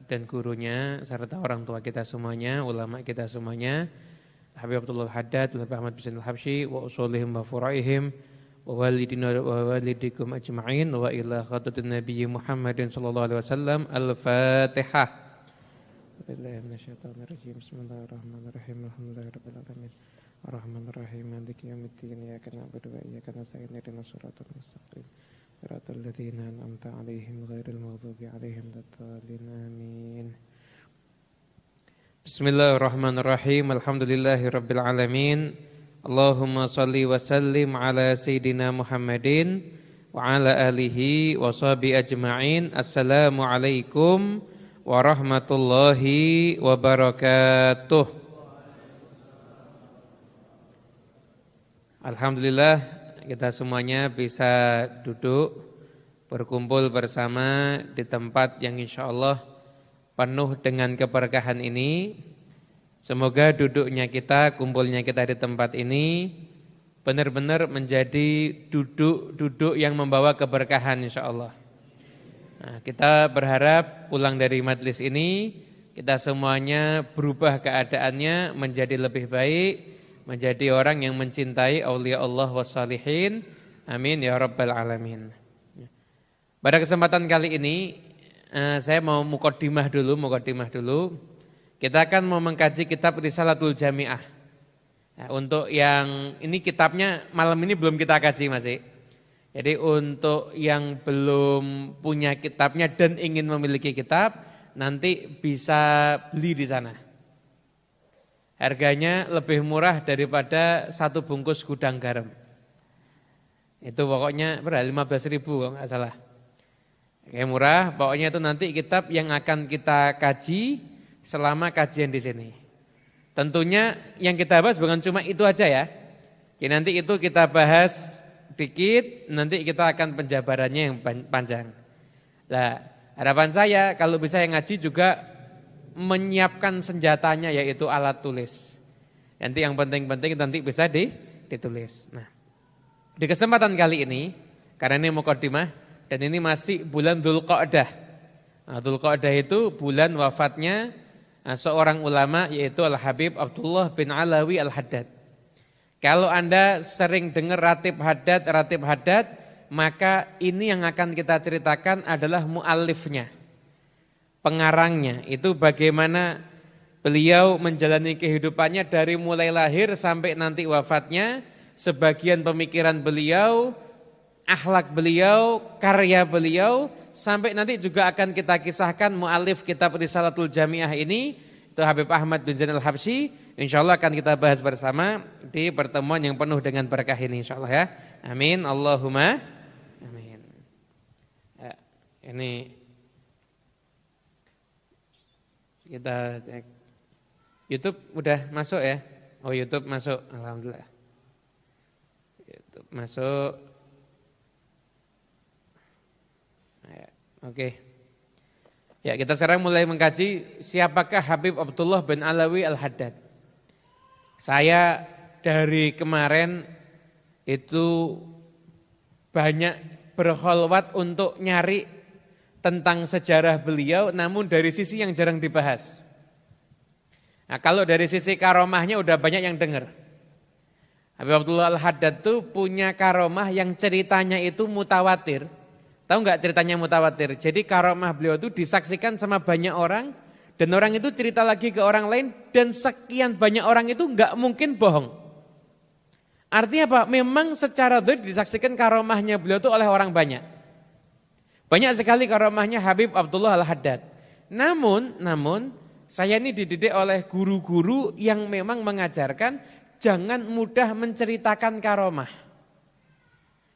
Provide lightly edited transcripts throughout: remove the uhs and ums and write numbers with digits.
dan gurunya serta orang tua kita semuanya, ulama kita semuanya, Habib Abdullah Al-Haddad, Habib Ahmad bin Al-Habsyi, wa usulihim wa furaihim, wa walidina wa walidikum ajma'in, wa ila khatatin Nabi Muhammadin sallallahu alaihi wasallam. Al-Fatihah. Bismillahirrahmanirrahim. Alhamdulillahirabbil alamin. Ar-Rahmanir-Rahim. Maliki yaumiddin. Iyyaka na'budu wa iyyaka nasta'in. Ihdinas siratal mustaqim. Siratal ladzina an'amta 'alaihim ghairil maghdubi 'alaihim waladdallin. Amin. Bismillahirrahmanirrahim. Alhamdulillahirabbil alamin. Allahumma shalli wa sallim ala sayyidina Muhammadin wa ala alihi wa sahbihi ajma'in. Assalamualaikum warahmatullahi wabarakatuh. Alhamdulillah kita semuanya bisa duduk berkumpul bersama di tempat yang insya Allah penuh dengan keberkahan ini. Semoga duduknya kita, kumpulnya kita di tempat ini benar-benar menjadi duduk yang membawa keberkahan insya Allah. Nah, kita berharap pulang dari majlis ini kita semuanya berubah keadaannya menjadi lebih baik, menjadi orang yang mencintai aulia Allah wassalihin. Amin ya rabbal alamin. Pada kesempatan kali ini saya mau muqaddimah dulu. Kita akan mau mengkaji kitab Risalatul Jami'ah. Nah, untuk yang ini kitabnya malam ini belum kita kaji masih. Jadi untuk yang belum punya kitabnya dan ingin memiliki kitab, nanti bisa beli di sana. Harganya lebih murah daripada satu bungkus gudang garam. Itu pokoknya berapa? 15.000 kalau nggak salah. Kayak murah, pokoknya itu nanti kitab yang akan kita kaji selama kajian di sini. Tentunya yang kita bahas bukan cuma itu aja ya. Jadi nanti itu kita bahas dikit, nanti kita akan penjabarannya yang panjang. Nah, harapan saya kalau bisa yang ngaji juga menyiapkan senjatanya yaitu alat tulis. Nanti yang penting-penting nanti bisa ditulis. Nah, di kesempatan kali ini karena ini muqaddimah dan ini masih bulan Dzulqa'dah. Nah, Dzulqa'dah itu bulan wafatnya seorang ulama yaitu Al-Habib Abdullah bin Alawi Al-Haddad. Kalau Anda sering dengar ratib haddad, maka ini yang akan kita ceritakan adalah muallifnya. Pengarangnya itu bagaimana beliau menjalani kehidupannya dari mulai lahir sampai nanti wafatnya, sebagian pemikiran beliau, akhlak beliau, karya beliau, sampai nanti juga akan kita kisahkan mu'alif kitab Risalatul Jami'ah ini, itu Habib Ahmad bin Zainal Habsyi, insyaallah akan kita bahas bersama di pertemuan yang penuh dengan berkah ini insyaallah ya. Amin, Allahumma amin. Ya, ini kita cek. YouTube udah masuk ya? Oh YouTube masuk, alhamdulillah. YouTube masuk. Ya, oke. Ya kita sekarang mulai mengkaji siapakah Habib Abdullah bin Alawi Al-Haddad. Saya dari kemarin itu banyak berkholwat untuk nyari tentang sejarah beliau, namun dari sisi yang jarang dibahas. Nah, kalau dari sisi karomahnya udah banyak yang dengar. Habib Abdullah Al-Haddad itu punya karomah yang ceritanya itu mutawatir. Tahu nggak ceritanya mutawatir? Jadi karomah beliau itu disaksikan sama banyak orang, dan orang itu cerita lagi ke orang lain, dan sekian banyak orang itu nggak mungkin bohong. Artinya apa? Memang secara dhahir disaksikan karomahnya beliau itu oleh orang banyak. Banyak sekali karomahnya Habib Abdullah Al-Haddad. Namun saya ini dididik oleh guru-guru yang memang mengajarkan jangan mudah menceritakan karomah.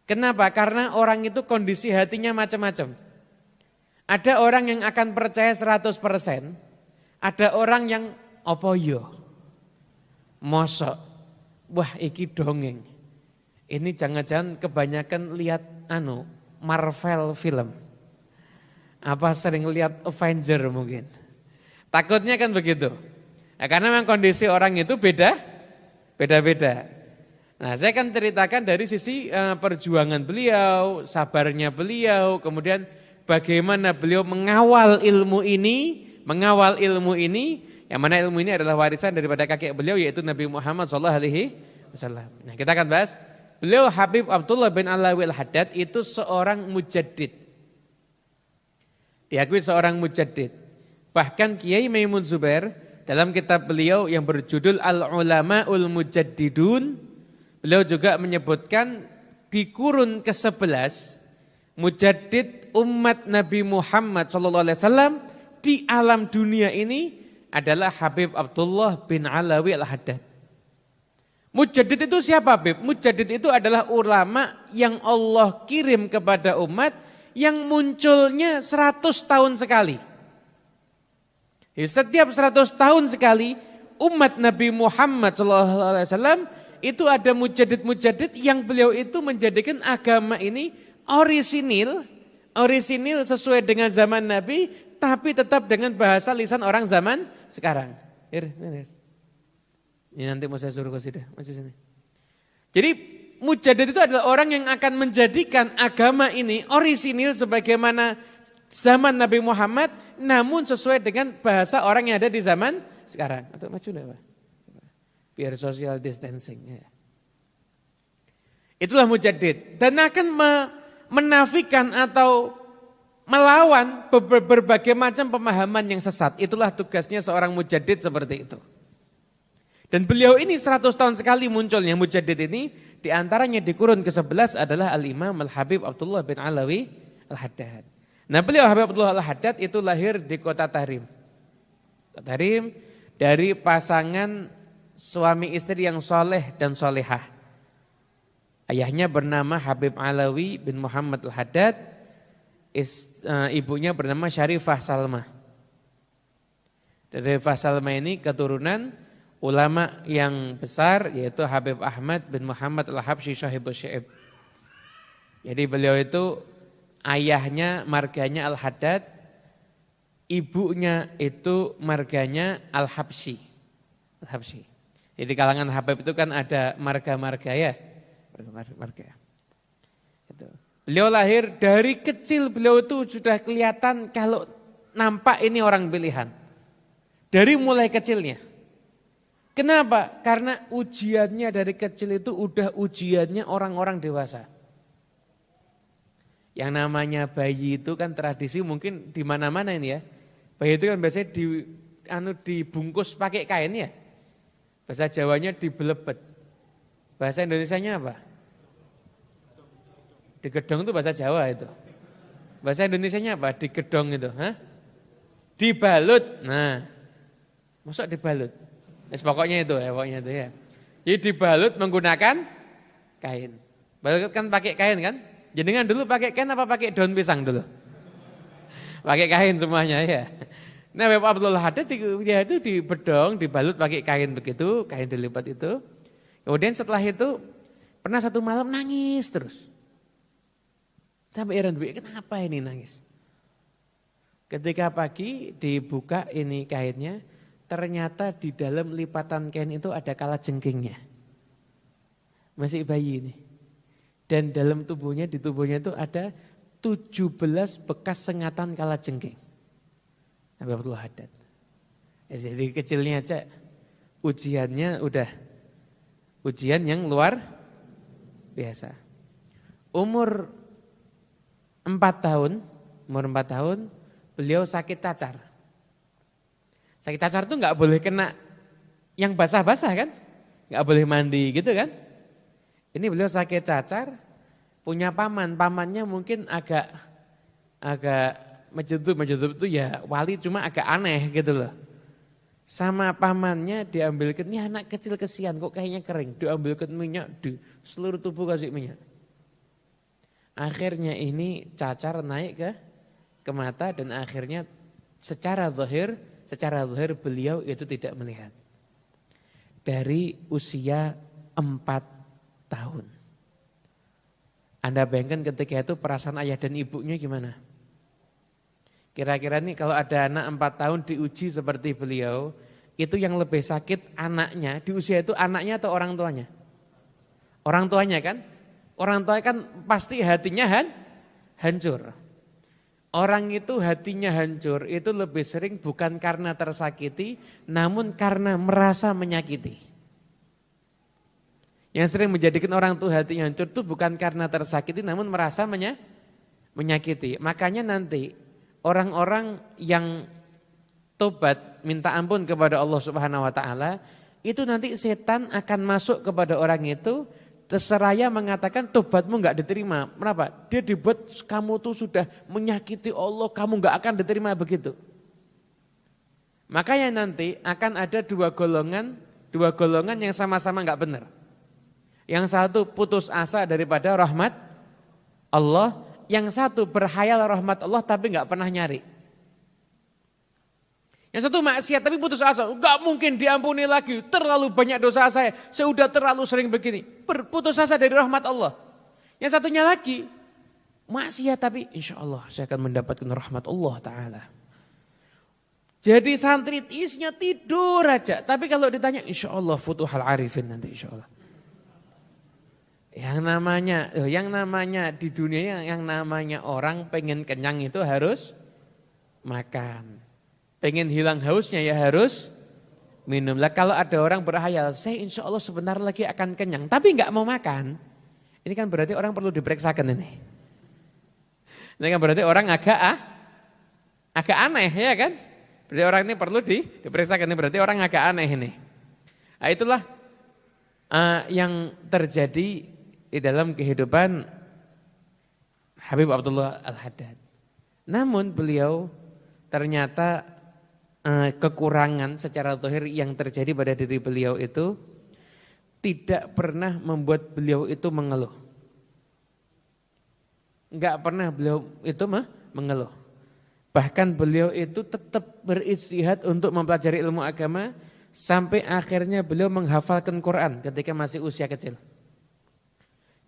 Kenapa? Karena orang itu kondisi hatinya macam-macam. Ada orang yang akan percaya 100%, ada orang yang apa yo? Mosok. Wah, iki dongeng. Ini jangan-jangan kebanyakan lihat Marvel film. Apa sering lihat Avenger mungkin. Takutnya kan begitu. Nah, karena memang kondisi orang itu beda-beda. Nah, saya akan ceritakan dari sisi perjuangan beliau, sabarnya beliau, kemudian bagaimana beliau mengawal ilmu ini mengawal ilmu ini, yang mana ilmu ini adalah warisan daripada kakek beliau yaitu Nabi Muhammad SAW. Nah, kita akan bahas beliau Habib Abdullah bin Alawi Al-Haddad itu seorang mujaddid. Diakui seorang mujaddid. Bahkan Kiai Maimun Zubair dalam kitab beliau yang berjudul Al-Ulama'ul Mujaddidun, beliau juga menyebutkan di kurun ke-11 mujaddid umat Nabi Muhammad SAW di alam dunia ini adalah Habib Abdullah bin Alawi Al-Haddad. Mujaddid itu siapa, Habib? Mujaddid itu adalah ulama yang Allah kirim kepada umat yang munculnya 100 tahun sekali. Setiap 100 tahun sekali umat Nabi Muhammad SAW itu ada mujaddid-mujaddid yang beliau itu menjadikan agama ini orisinil sesuai dengan zaman Nabi, tapi tetap dengan bahasa lisan orang zaman sekarang. Ini nanti mau saya suruh ke sini, maju sini. Jadi mujaddid itu adalah orang yang akan menjadikan agama ini orisinil sebagaimana zaman Nabi Muhammad, namun sesuai dengan bahasa orang yang ada di zaman sekarang. Atau maju enggak, Pak? Biar social distancing. Ya. Itulah mujaddid. Dan akan menafikan atau melawan berbagai macam pemahaman yang sesat. Itulah tugasnya seorang mujaddid seperti itu. Dan beliau ini 100 tahun sekali munculnya mujaddid ini. Di antaranya di kurun ke-11 adalah Al-Imam Al-Habib Abdullah bin Alawi Al-Haddad. Nah, beliau Habib Abdullah Al-Haddad itu lahir di kota Tahrim. Tahrim dari pasangan suami istri yang soleh dan solehah. Ayahnya bernama Habib Alawi bin Muhammad Al-Haddad, ibunya bernama Syarifah Salma. Dari Syarifah Salma ini keturunan ulama yang besar yaitu Habib Ahmad bin Muhammad Al-Habsyi Syahibul Syaib. Jadi beliau itu ayahnya marganya Al-Haddad, ibunya itu marganya Al-Habsyi. Al-Habsyi. Jadi kalangan Habib itu kan ada marga-marga ya. Marga. Gitu. Beliau lahir dari kecil, beliau itu sudah kelihatan kalau nampak ini orang pilihan. Dari mulai kecilnya. Kenapa? Karena ujiannya dari kecil itu udah ujiannya orang-orang dewasa. Yang namanya bayi itu kan tradisi mungkin di mana-mana ini ya. Bayi itu kan biasanya dibungkus pakai kain ya. Bahasa Jawanya dibelebet. Bahasa Indonesianya apa? Digedong itu bahasa Jawa itu. Bahasa Indonesianya apa? Digedong itu, Dibalut. Nah. Masuk dibalut. Pokoknya itu ya. Jadi dibalut menggunakan kain. Balut kan pakai kain kan? Jenengan dulu pakai kain apa pakai daun pisang dulu? Pakai kain semuanya ya. Nah, Habib Abdullah Haddad dia itu dibedong, dibalut pakai kain begitu, kain dilipat itu. Kemudian setelah itu pernah satu malam nangis terus. Sampai heran, kenapa ini nangis? Ketika pagi dibuka ini kainnya, ternyata di dalam lipatan kain itu ada kalajengkingnya. Masih bayi ini. Dan dalam tubuhnya, di tubuhnya itu ada 17 bekas sengatan kalajengking. Habib Abdullah Haddad. Jadi kecilnya aja ujiannya udah ujian yang luar biasa. Umur 4 tahun beliau sakit cacar. Sakit cacar itu nggak boleh kena yang basah-basah kan? Nggak boleh mandi gitu kan? Ini beliau sakit cacar, punya pamannya mungkin agak Majudub itu ya wali cuma agak aneh gitu loh. Sama pamannya diambilkan, ini anak kecil kesian kok kayaknya kering. Diambilkan minyak, di seluruh tubuh kasih minyak. Akhirnya ini cacar naik ke mata dan akhirnya secara zahir beliau itu tidak melihat. Dari usia 4 tahun. Anda bayangkan ketika itu perasaan ayah dan ibunya gimana? Kira-kira nih kalau ada anak 4 tahun diuji seperti beliau, itu yang lebih sakit anaknya, di usia itu anaknya atau orang tuanya? Orang tuanya kan? Orang tua kan pasti hatinya hancur. Orang itu hatinya hancur itu lebih sering bukan karena tersakiti, namun karena merasa menyakiti. Yang sering menjadikan orang itu hatinya hancur itu bukan karena tersakiti, namun merasa menyakiti. Makanya nanti orang-orang yang tobat, minta ampun kepada Allah Subhanahu wa taala, itu nanti setan akan masuk kepada orang itu, seraya mengatakan tobatmu enggak diterima. Kenapa? Dia dibuat kamu tuh sudah menyakiti Allah, kamu enggak akan diterima begitu. Makanya nanti akan ada dua golongan yang sama-sama enggak benar. Yang satu putus asa daripada rahmat Allah, yang satu berhayal rahmat Allah tapi enggak pernah nyari. Yang satu maksiat tapi putus asa, enggak mungkin diampuni lagi, terlalu banyak dosa saya sudah terlalu sering begini. Berputus asa dari rahmat Allah. Yang satunya lagi maksiat tapi insya Allah saya akan mendapatkan rahmat Allah Ta'ala. Jadi santri isinya tidur aja, tapi kalau ditanya insya Allah futuhal arifin nanti insya Allah. Yang namanya di dunia yang namanya orang pengen kenyang itu harus makan. Pengen hilang hausnya ya harus minum. Lah kalau ada orang berhayal, saya insya Allah sebentar lagi akan kenyang, tapi nggak mau makan. Ini kan berarti orang perlu diperiksakan ini. Ini kan berarti orang agak aneh ya kan? Berarti orang ini perlu diperiksakan, ini berarti orang agak aneh ini. Nah, itulah yang terjadi di dalam kehidupan Habib Abdullah Al-Haddad. Namun beliau ternyata kekurangan secara zahir yang terjadi pada diri beliau itu tidak pernah membuat beliau itu mengeluh. Enggak pernah beliau itu mengeluh. Bahkan beliau itu tetap berijtihad untuk mempelajari ilmu agama sampai akhirnya beliau menghafalkan Quran ketika masih usia kecil.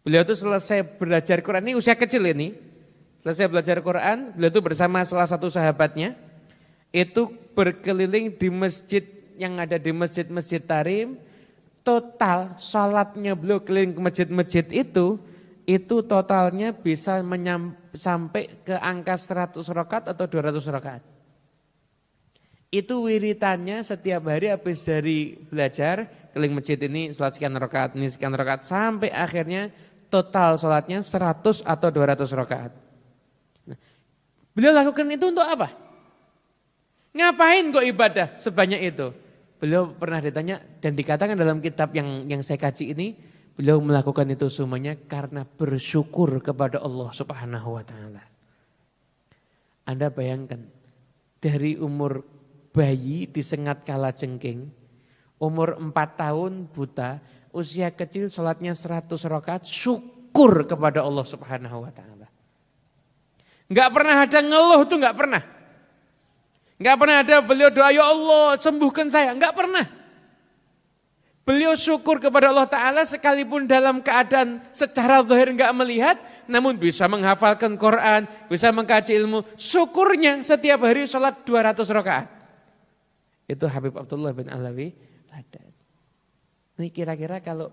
Beliau itu selesai belajar Quran, ini usia kecil ini, selesai belajar Quran, beliau itu bersama salah satu sahabatnya, itu berkeliling di masjid yang ada di masjid-masjid Tarim, total sholatnya beliau keliling ke masjid-masjid itu totalnya bisa sampai ke angka 100 rakaat atau 200 rakaat. Itu wiritannya setiap hari habis dari belajar, keliling masjid ini sholat sekian rakaat, ini sekian rakaat, sampai akhirnya total sholatnya 100 atau 200 rakaat. Nah, beliau lakukan itu untuk apa? Ngapain kok ibadah sebanyak itu? Beliau pernah ditanya dan dikatakan dalam kitab yang saya kaji ini, beliau melakukan itu semuanya karena bersyukur kepada Allah Subhanahu wa taala. Anda bayangkan dari umur bayi disengat kalajengking, umur 4 tahun buta, usia kecil sholatnya 100 rakaat, syukur kepada Allah Subhanahu wa taala. Enggak pernah ada ngeluh tuh, enggak pernah. Enggak pernah ada beliau doa, ya Allah sembuhkan saya, enggak pernah. Beliau syukur kepada Allah Ta'ala sekalipun dalam keadaan secara zahir enggak melihat, namun bisa menghafalkan Quran, bisa mengkaji ilmu. Syukurnya setiap hari sholat 200 rakaat. Itu Habib Abdullah bin Alawi Haddad. Ini kira-kira kalau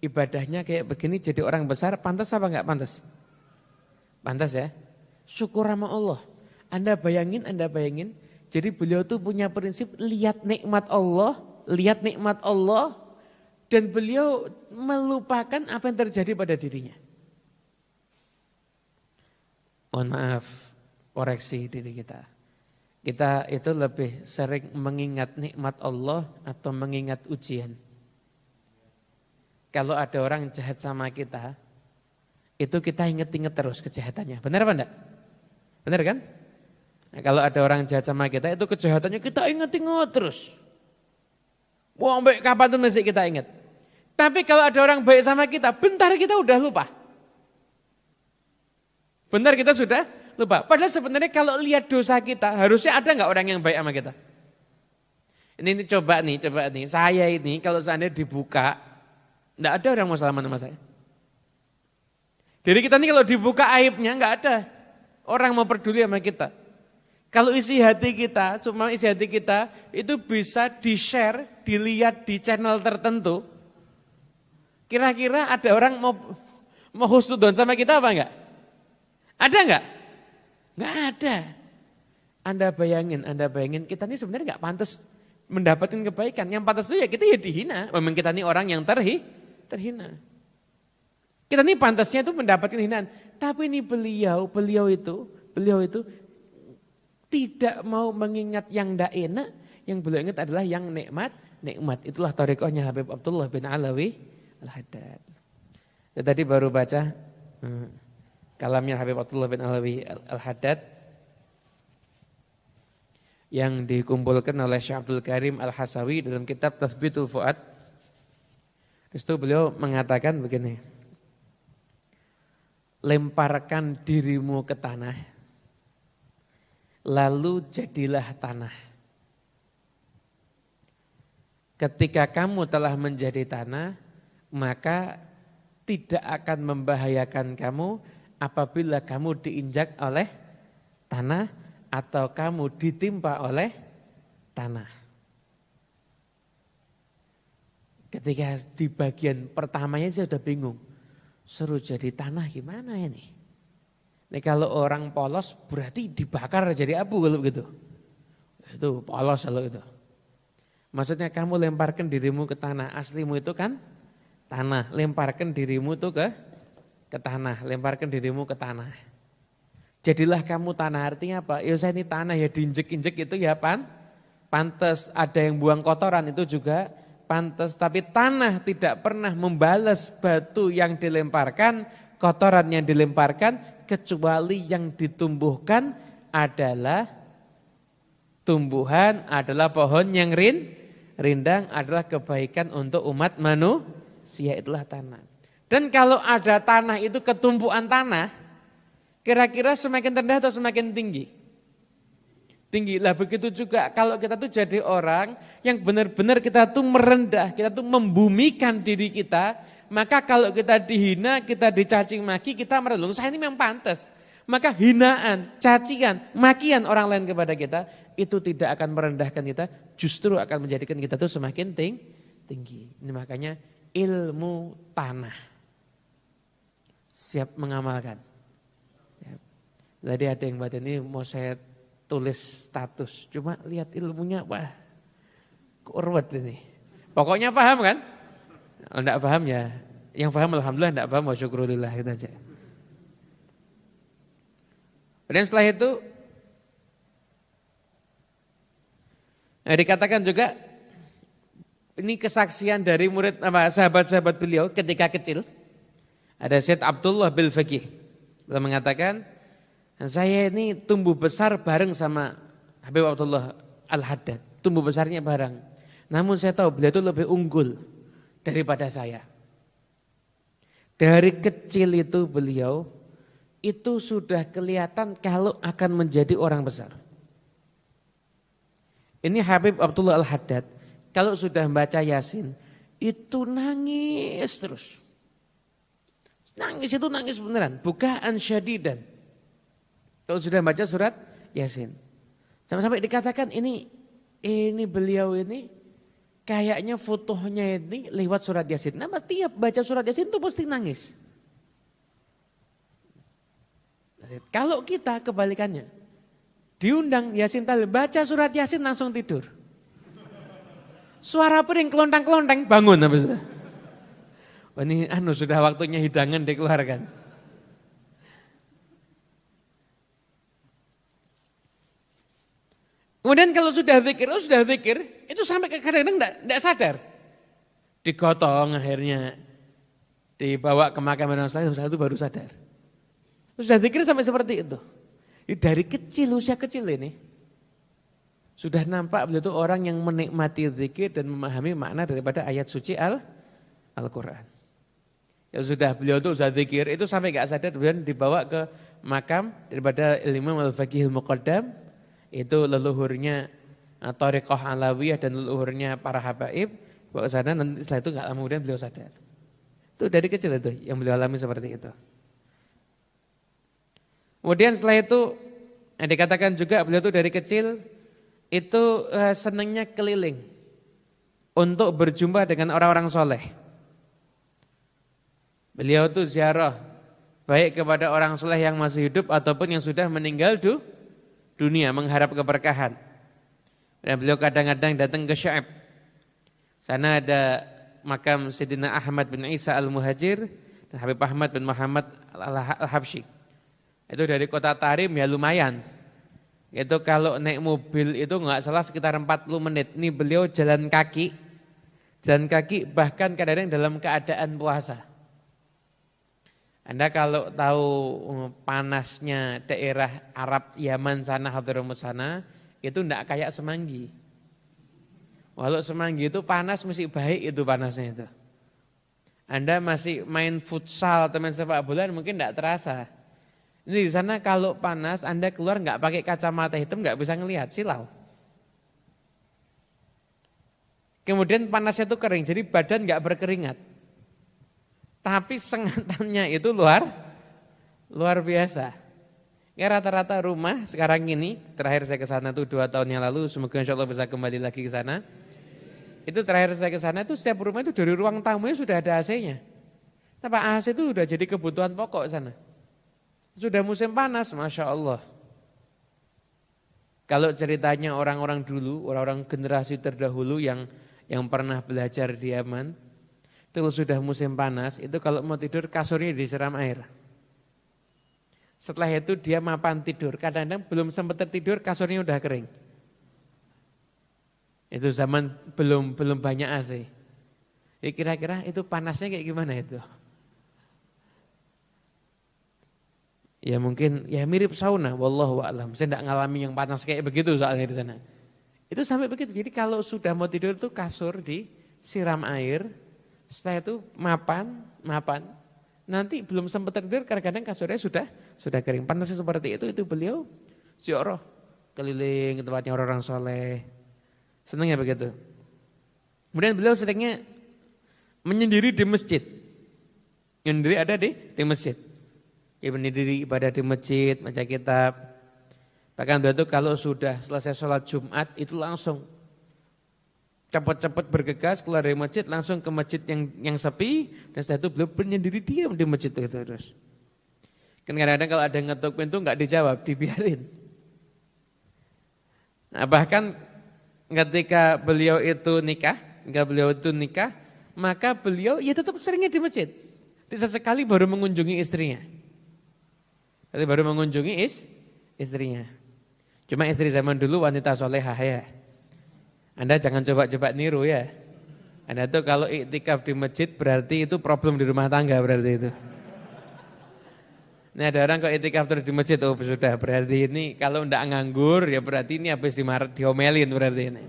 ibadahnya kayak begini jadi orang besar, pantas apa enggak pantas? Pantas ya. Syukur sama Allah. Anda bayangin. Jadi beliau tuh punya prinsip lihat nikmat Allah, dan beliau melupakan apa yang terjadi pada dirinya. Mohon maaf, koreksi diri kita. Kita itu lebih sering mengingat nikmat Allah atau mengingat ujian. Kalau ada orang jahat sama kita, itu kita inget-inget terus kejahatannya. Benar apa enggak? Benar kan? Nah, kalau ada orang jahat sama kita, itu kejahatannya kita inget-inget terus. Wah, sampai kapan tuh mesti kita ingat. Tapi kalau ada orang baik sama kita, bentar kita udah lupa. Bentar kita sudah lupa. Padahal sebenarnya kalau lihat dosa kita, harusnya ada nggak orang yang baik sama kita? Ini coba nih. Saya ini kalau seandainya dibuka, nggak ada orang mau salaman sama saya. Jadi kita ini kalau dibuka aibnya nggak ada orang mau peduli sama kita. Kalau isi hati kita itu bisa di-share, dilihat di channel tertentu. Kira-kira ada orang mau husnudon sama kita apa enggak? Ada enggak? Enggak ada. Anda bayangin kita ini sebenarnya enggak pantas mendapatkan kebaikan. Yang pantas itu ya kita ya dihina. Memang kita ini orang yang terhina. Kita ini pantasnya itu mendapatkan hinaan. Tapi ini beliau itu tidak mau mengingat yang tidak enak. Yang beliau ingat adalah yang nikmat. Itulah thariqahnya Habib Abdullah bin Alawi Al-Haddad. Saya tadi baru baca kalamnya Habib Abdullah bin Alawi Al-Haddad yang dikumpulkan oleh Syekh Abdul Karim Al-Hasawi dalam kitab Tathbitul Fuad. Itu beliau mengatakan begini, lemparkan dirimu ke tanah, lalu jadilah tanah. Ketika kamu telah menjadi tanah, maka tidak akan membahayakan kamu apabila kamu diinjak oleh tanah atau kamu ditimpa oleh tanah. Ketika di bagian pertamanya saya sudah bingung. Suruh jadi tanah gimana ini? Nih kalau orang polos berarti dibakar jadi abu kalau begitu. Itu polos kalau itu. Maksudnya kamu lemparkan dirimu ke tanah. Aslimu itu kan tanah. Lemparkan dirimu itu ke tanah. Lemparkan dirimu ke tanah. Jadilah kamu tanah, artinya apa? Ya saya ini tanah ya diinjek-injek itu ya pantas. Ada yang buang kotoran itu juga pantas. Tapi tanah tidak pernah membalas batu yang dilemparkan, kotoran yang dilemparkan, kecuali yang ditumbuhkan adalah tumbuhan, adalah pohon yang rindang, adalah kebaikan untuk umat manusia, itulah tanah. Dan kalau ada tanah itu ketumpuan tanah, kira-kira semakin rendah atau semakin tinggi? Tinggi. Lah begitu juga kalau kita tuh jadi orang yang benar-benar kita tuh merendah, kita tuh membumikan diri kita, maka kalau kita dihina, kita dicacing maki, kita merelung, saya ini memang pantas. Maka hinaan, cacian, makian orang lain kepada kita, itu tidak akan merendahkan kita, justru akan menjadikan kita tuh semakin tinggi. Ini makanya ilmu tanah. Siap mengamalkan. Tadi ada yang buat ini mau saya tulis status, cuma lihat ilmunya, wah kok ruwet ini. Pokoknya paham kan? Kalau enggak paham ya, yang paham alhamdulillah, enggak paham wa syukrulillah, itu aja. Dan setelah itu, dikatakan juga, ini kesaksian dari murid sahabat-sahabat beliau ketika kecil. Ada Syed Abdullah bin Faqih, beliau mengatakan, saya ini tumbuh besar bareng sama Habib Abdullah Al-Haddad. Tumbuh besarnya bareng. Namun saya tahu beliau itu lebih unggul daripada saya. Dari kecil itu beliau itu sudah kelihatan kalau akan menjadi orang besar. Ini Habib Abdullah Al-Haddad kalau sudah membaca Yasin itu nangis terus. Nangis itu nangis beneran, bukaan syadidan. Kalau sudah baca surat Yasin. Sampai dikatakan ini beliau ini kayaknya fotonya ini lewat surat Yasin. Nah tiap baca surat Yasin itu pasti nangis. Kalau kita kebalikannya, diundang Yasin Talib, baca surat Yasin langsung tidur. Suara piring kelontang-kelontang bangun. Oh, ini sudah waktunya hidangan dikeluarkan. Kemudian kalau sudah zikir, itu sampai kadang-kadang enggak sadar. Digotong akhirnya, dibawa ke makam dan setelah itu baru sadar. Sudah zikir sampai seperti itu. Dari kecil, usia kecil ini, sudah nampak beliau itu orang yang menikmati zikir dan memahami makna daripada ayat suci Al-Quran. Ya sudah beliau itu sudah zikir, itu sampai enggak sadar, kemudian dibawa ke makam daripada Imam Al-Faqihil Muqaddam, itu leluhurnya Thariqah Alawiyah dan leluhurnya para habaib, bawa ke sana, nanti setelah itu enggak lama kemudian beliau sadar. Itu dari kecil itu yang beliau alami seperti itu. Kemudian setelah itu dikatakan juga beliau itu dari kecil itu senangnya keliling untuk berjumpa dengan orang-orang soleh. Beliau itu ziarah baik kepada orang soleh yang masih hidup ataupun yang sudah meninggal dunia mengharap keberkahan. Dan beliau kadang-kadang datang ke Syaib. Sana ada makam Sayyidina Ahmad bin Isa al-Muhajir dan Habib Ahmad bin Muhammad al-Habsyi. Itu dari kota Tarim ya lumayan. Itu kalau naik mobil itu enggak salah sekitar 40 menit. Ini beliau jalan kaki bahkan kadang-kadang dalam keadaan puasa. Anda kalau tahu panasnya daerah Arab Yaman sana, Hadramaut sana, itu enggak kayak Semanggi. Walau Semanggi itu panas mesti baik itu panasnya itu. Anda masih main futsal atau main sepak bola mungkin enggak terasa. Ini di sana kalau panas Anda keluar enggak pakai kacamata hitam enggak bisa ngelihat, silau. Kemudian panasnya itu kering, jadi badan enggak berkeringat. Tapi sengatannya itu luar biasa. Ya rata-rata rumah sekarang ini, terakhir saya ke sana itu 2 tahun yang lalu, semoga insya Allah bisa kembali lagi ke sana. Itu terakhir saya ke sana itu setiap rumah itu dari ruang tamunya sudah ada AC-nya. Tapi AC itu sudah jadi kebutuhan pokok sana. Sudah musim panas, Masya Allah. Kalau ceritanya orang-orang dulu, orang-orang generasi terdahulu yang pernah belajar di Yaman, itu sudah musim panas, itu kalau mau tidur kasurnya disiram air. Setelah itu dia mapan tidur, kadang-kadang belum sempat tertidur kasurnya udah kering. Itu zaman belum banyak AC. Jadi kira-kira itu panasnya kayak gimana itu? Ya mungkin ya mirip sauna, wallahu a'lam. Saya enggak ngalami yang panas kayak begitu soalnya di sana. Itu sampai begitu. Jadi kalau sudah mau tidur itu kasur disiram air. Setelah itu mapan, nanti belum sempat tertidur kadang-kadang kasurnya sudah kering. Panasnya seperti itu beliau ziarah keliling ke tempatnya orang-orang soleh. Senangnya begitu. Kemudian beliau seringnya menyendiri di masjid. Menyendiri ada di masjid. Dia menyendiri ibadah di masjid, baca kitab. Bahkan beliau itu kalau sudah selesai sholat Jumat itu langsung cepat-cepat bergegas keluar dari masjid langsung ke masjid yang sepi dan setelah itu beliau menyendiri diam di masjid itu terus. Kadang-kadang kalau ada yang ngetuk pintu enggak dijawab, dibiarin. Nah, bahkan ketika beliau itu nikah, maka beliau ya tetap seringnya di masjid. Tidak sekali baru mengunjungi istrinya. Baru mengunjungi istrinya. Cuma istri zaman dulu wanita solehah ya. Anda jangan coba-coba niru ya. Anda tuh kalau iktikaf di masjid berarti itu problem di rumah tangga berarti itu. Ini ada orang kalau iktikaf terus di masjid, oh sudah berarti ini kalau enggak nganggur ya berarti ini habis diomelin berarti ini.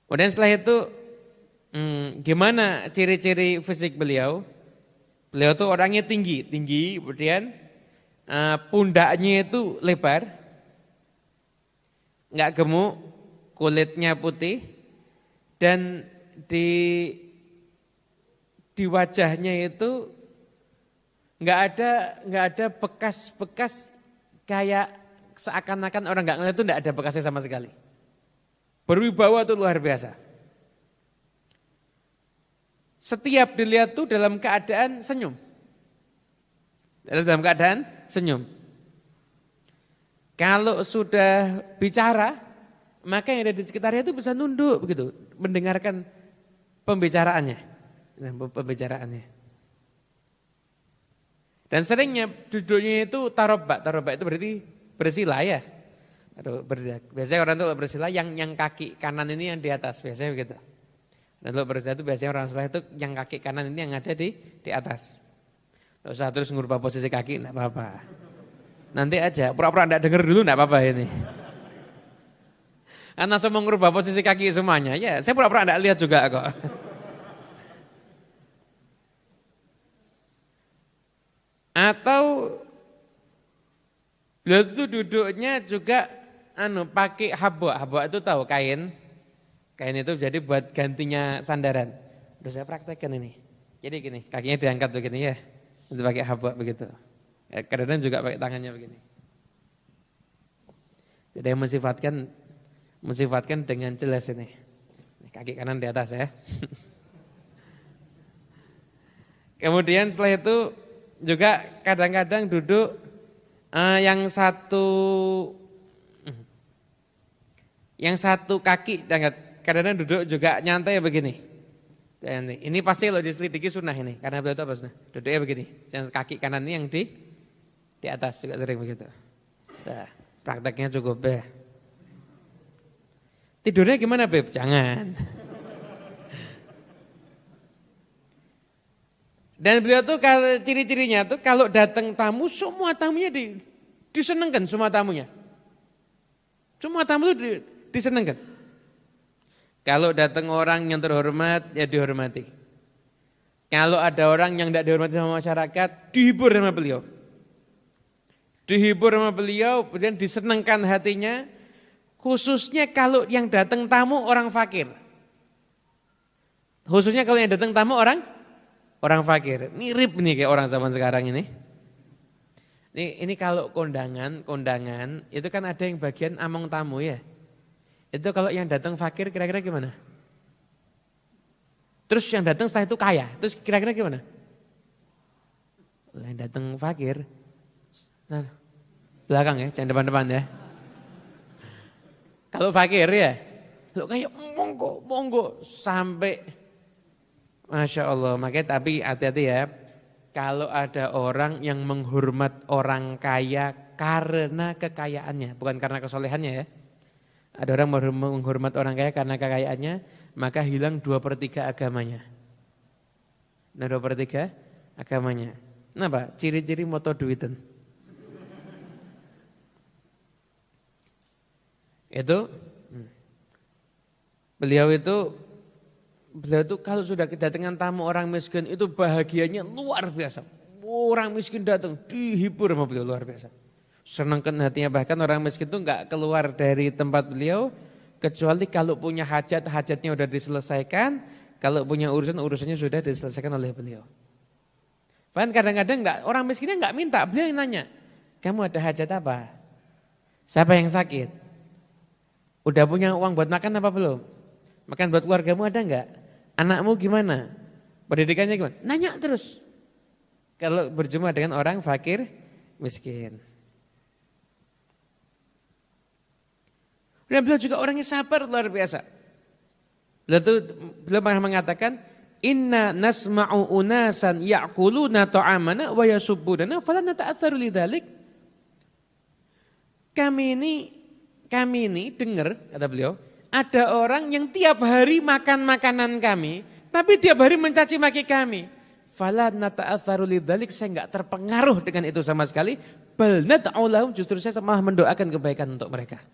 Kemudian setelah itu gimana ciri-ciri fisik beliau? Beliau tuh orangnya tinggi, kemudian pundaknya itu lebar. Enggak gemuk, kulitnya putih dan di wajahnya itu enggak ada bekas-bekas kayak seakan-akan orang enggak ngeliat itu enggak ada bekasnya sama sekali. Berwibawa itu luar biasa. Setiap dilihat tuh dalam keadaan senyum. Dalam keadaan senyum. Kalau sudah bicara, maka yang ada di sekitarnya itu bisa nunduk begitu, mendengarkan pembicaraannya. Dan seringnya duduknya itu tarobak itu berarti bersila ya. Biasanya orang itu bersila yang kaki kanan ini yang di atas, biasanya begitu. Dan kalau bersila itu biasanya orang soleh itu yang kaki kanan ini yang ada di atas. Tidak usah terus ngubah posisi kaki, tidak apa-apa. Nanti aja, pura-pura enggak dengar dulu enggak apa-apa ini. Karena saya mau ngubah posisi kaki semuanya, ya saya pura-pura enggak lihat juga kok. Atau beliau itu duduknya juga pakai habwa itu tahu kain itu jadi buat gantinya sandaran. Udah saya praktekkan ini. Jadi gini, kakinya diangkat begini ya, itu pakai habwa begitu. Ya, kadang-kadang juga pakai tangannya begini. Jadi yang mensifatkan dengan jelas ini. Kaki kanan di atas ya. Kemudian setelah itu juga kadang-kadang duduk yang satu kaki kadang-kadang duduk juga nyantai begini. Dan ini pasti kalau diselidiki sunnah ini, karena beliau itu apa sunnah? Duduknya begini, yang kaki kanan ini yang di atas juga sering begitu. Nah, prakteknya cukup ya. Tidurnya gimana Beb? Jangan. Dan beliau tuh ciri-cirinya tuh kalau datang tamu semua tamunya disenengkan semua tamunya. Semua tamu itu disenengkan. Kalau datang orang yang terhormat ya dihormati. Kalau ada orang yang tidak dihormati sama masyarakat dihibur sama beliau. Dihibur sama beliau kemudian disenengkan hatinya. Khususnya kalau yang datang tamu orang fakir. Khususnya kalau yang datang tamu orang fakir. Mirip nih kayak orang zaman sekarang ini. Ini kalau kondangan itu kan ada yang bagian among tamu ya. Itu kalau yang datang fakir kira-kira gimana? Terus yang datang setelah itu kaya, terus kira-kira gimana? Yang datang fakir, nah, belakang ya, jangan depan-depan ya. Kalau fakir ya, lo kayak monggo sampai, Masya Allah. Makanya tapi hati-hati ya, kalau ada orang yang menghormat orang kaya karena kekayaannya, bukan karena kesolehannya ya. Ada orang menghormat orang kaya karena kekayaannya, maka hilang 2/3 agamanya. Nah 2/3 agamanya. Kenapa? Ciri-ciri moto duitan. Itu beliau itu kalau sudah kedatangan tamu orang miskin itu bahagianya luar biasa. Orang miskin datang dihibur sama beliau luar biasa. Senangkan hatinya, bahkan orang miskin itu enggak keluar dari tempat beliau kecuali kalau punya hajatnya sudah diselesaikan, kalau punya urusannya sudah diselesaikan oleh beliau. Bahkan kadang-kadang orang miskinnya enggak minta, beliau yang nanya, "Kamu ada hajat apa? Siapa yang sakit? Udah punya uang buat makan apa belum? Makan buat keluargamu ada enggak? Anakmu gimana? Pendidikannya gimana?" Nanya terus. Kalau berjumpa dengan orang fakir, miskin. Dan beliau juga orangnya sabar luar biasa. Beliau pernah mengatakan, "Inna nasma'u unasan ya'kuluna ta'amana wa yasubbunana fala nata'atsaru lidzalik." Kami ini dengar, kata beliau, ada orang yang tiap hari makan makanan kami, tapi tiap hari mencaci maki kami. Fala nata'atsaru lidzalik, saya enggak terpengaruh dengan itu sama sekali. Bal nad'u lahum, justru saya malah mendoakan kebaikan untuk mereka.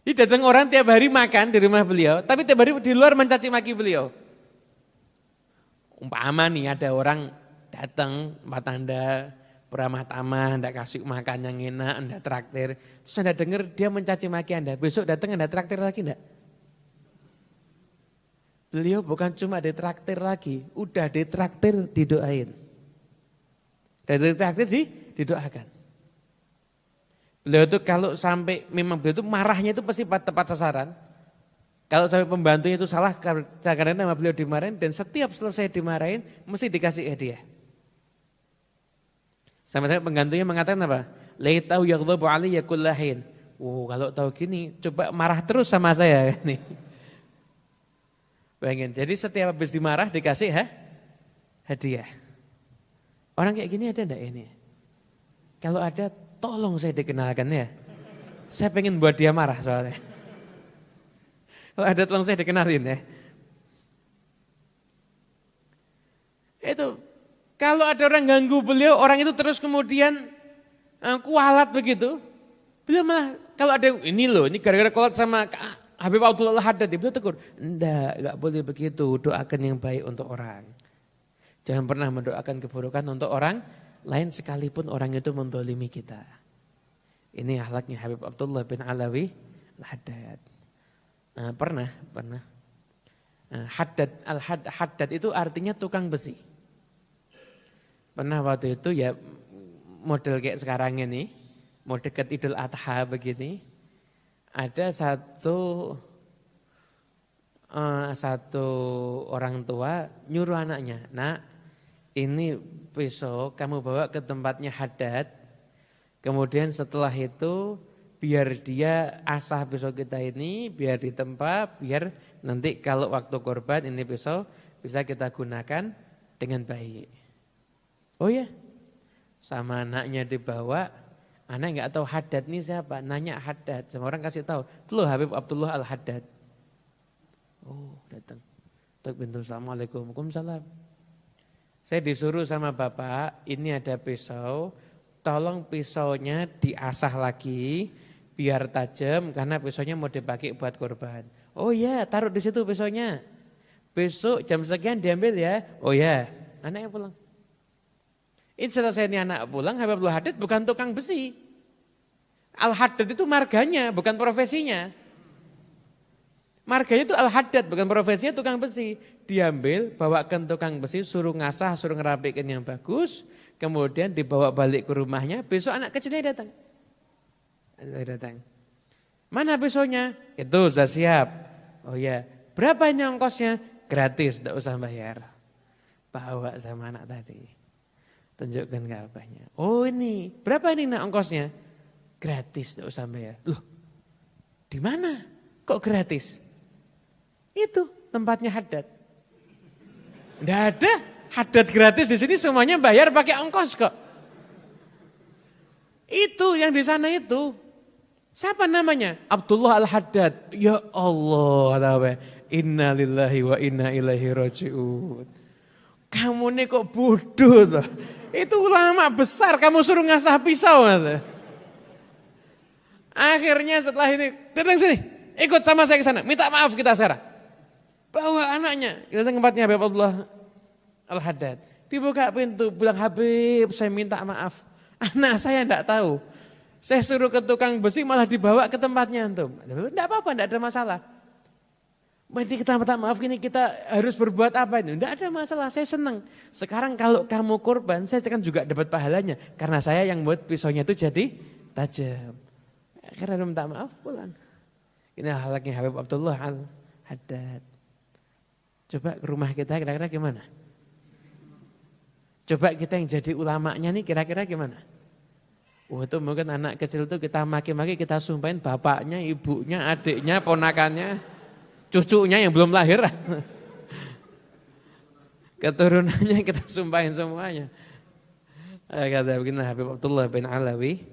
Jadi datang orang tiap hari makan di rumah beliau, tapi tiap hari di luar mencaci maki beliau. Umpama nih ada orang datang tempat Anda, beramah tamah, Anda kasih makan yang enak, Anda traktir. Terus Anda dengar dia mencaci maki Anda, besok datang Anda traktir lagi enggak? Beliau bukan cuma ditraktir lagi, udah ditraktir didoain. Dari ditraktir didoakan. Beliau itu kalau sampai memang beliau itu marahnya itu pasti tepat sasaran. Kalau sampai pembantunya itu salah karena nama beliau dimarahin, dan setiap selesai dimarahin mesti dikasih hadiah. Sampai penggantinya mengatakan apa? Laitau yaghdabu alayya kullahin. Kalau tahu gini coba marah terus sama saya nih. Bayangin, jadi setiap habis dimarah dikasih hadiah. Orang kayak gini ada enggak ini? Kalau ada, tolong saya dikenalkan ya. Saya pengen buat dia marah soalnya. Kalau ada tolong saya dikenalin ya. Itu kalau ada orang ganggu beliau, orang itu terus kemudian kualat begitu. Beliau malah kalau ada ini loh, ini gara-gara kualat sama Habib Abdullah Al-Haddad, beliau tegur, enggak boleh begitu, doakan yang baik untuk orang. Jangan pernah mendoakan keburukan untuk orang lain sekalipun orang itu mendolimi kita. Ini akhlaknya Habib Abdullah bin Alawi Al-Haddad. Pernah. Haddad itu artinya tukang besi. Pernah waktu itu ya model kayak sekarang ini, mau dekat Idul Adha begini, ada satu satu orang tua nyuruh anaknya, nak ini besok kamu bawa ke tempatnya Haddad, kemudian setelah itu biar dia asah besok kita ini, biar ditempa, biar nanti kalau waktu korban ini besok bisa kita gunakan dengan baik. Oh ya, sama anaknya dibawa, anak nggak tahu Haddad ini siapa, nanya Haddad, semua orang kasih tahu, itu loh Habib Abdullah Al-Haddad. Oh datang, tok pintu, assalamualaikum, waalaikumsalam. Saya disuruh sama bapak, ini ada pisau, tolong pisaunya diasah lagi, biar tajam karena pisaunya mau dipakai buat korban. Oh ya, taruh di situ pisaunya. Besok jam sekian diambil ya. Oh ya, anaknya pulang. Ini selesai ini anak pulang, Habib Al-Haddad bukan tukang besi. Al-Haddad itu marganya, bukan profesinya. Marganya itu Al-Haddad, bukan profesinya tukang besi. Diambil, bawa ke tukang besi, suruh ngasah, suruh ngerapikan yang bagus. Kemudian dibawa balik ke rumahnya, besok anak kecilnya datang. Mana pisaunya? Itu sudah siap. Oh ya, berapa ini ongkosnya? Gratis, tidak usah bayar. Bawa sama anak tadi. Tunjukkan ke abahnya. Oh ini, berapa ini nak ongkosnya? Gratis, tidak usah bayar. Loh, di mana? Kok gratis? Itu tempatnya Haddad. Tidak ada Haddad gratis di sini, semuanya bayar pakai ongkos kok. Itu yang di sana itu. Siapa namanya? Abdullah Al-Haddad. Ya Allah, inna lillahi wa inna ilaihi raji'un. Kamu ini kok bodoh tuh. Itu ulama besar, kamu suruh ngasah pisau. Akhirnya setelah ini, datang sini, ikut sama saya ke sana, minta maaf kita sekarang. Bawa anaknya, kita datang ke tempatnya Habib Abdullah Al-Haddad. Dibuka pintu, bilang Habib saya minta maaf. Anak saya enggak tahu. Saya suruh ke tukang besi malah dibawa ke tempatnya antum. Enggak apa-apa, enggak ada masalah. Berarti kita minta maaf gini, kita harus berbuat apa ini? Enggak ada masalah, saya senang. Sekarang kalau kamu korban, saya kan juga dapat pahalanya. Karena saya yang buat pisaunya itu jadi tajam. Akhirnya minta maaf, pulang. Ini halaknya Habib Abdullah Al-Haddad. Coba ke rumah kita kira-kira gimana? Coba kita yang jadi ulamanya nih kira-kira gimana? Itu mungkin anak kecil itu kita maki-maki, kita sumpahin bapaknya, ibunya, adiknya, ponakannya, cucunya yang belum lahir. Keturunannya kita sumpahin semuanya. Kata begini Habib Abdullah bin Alawi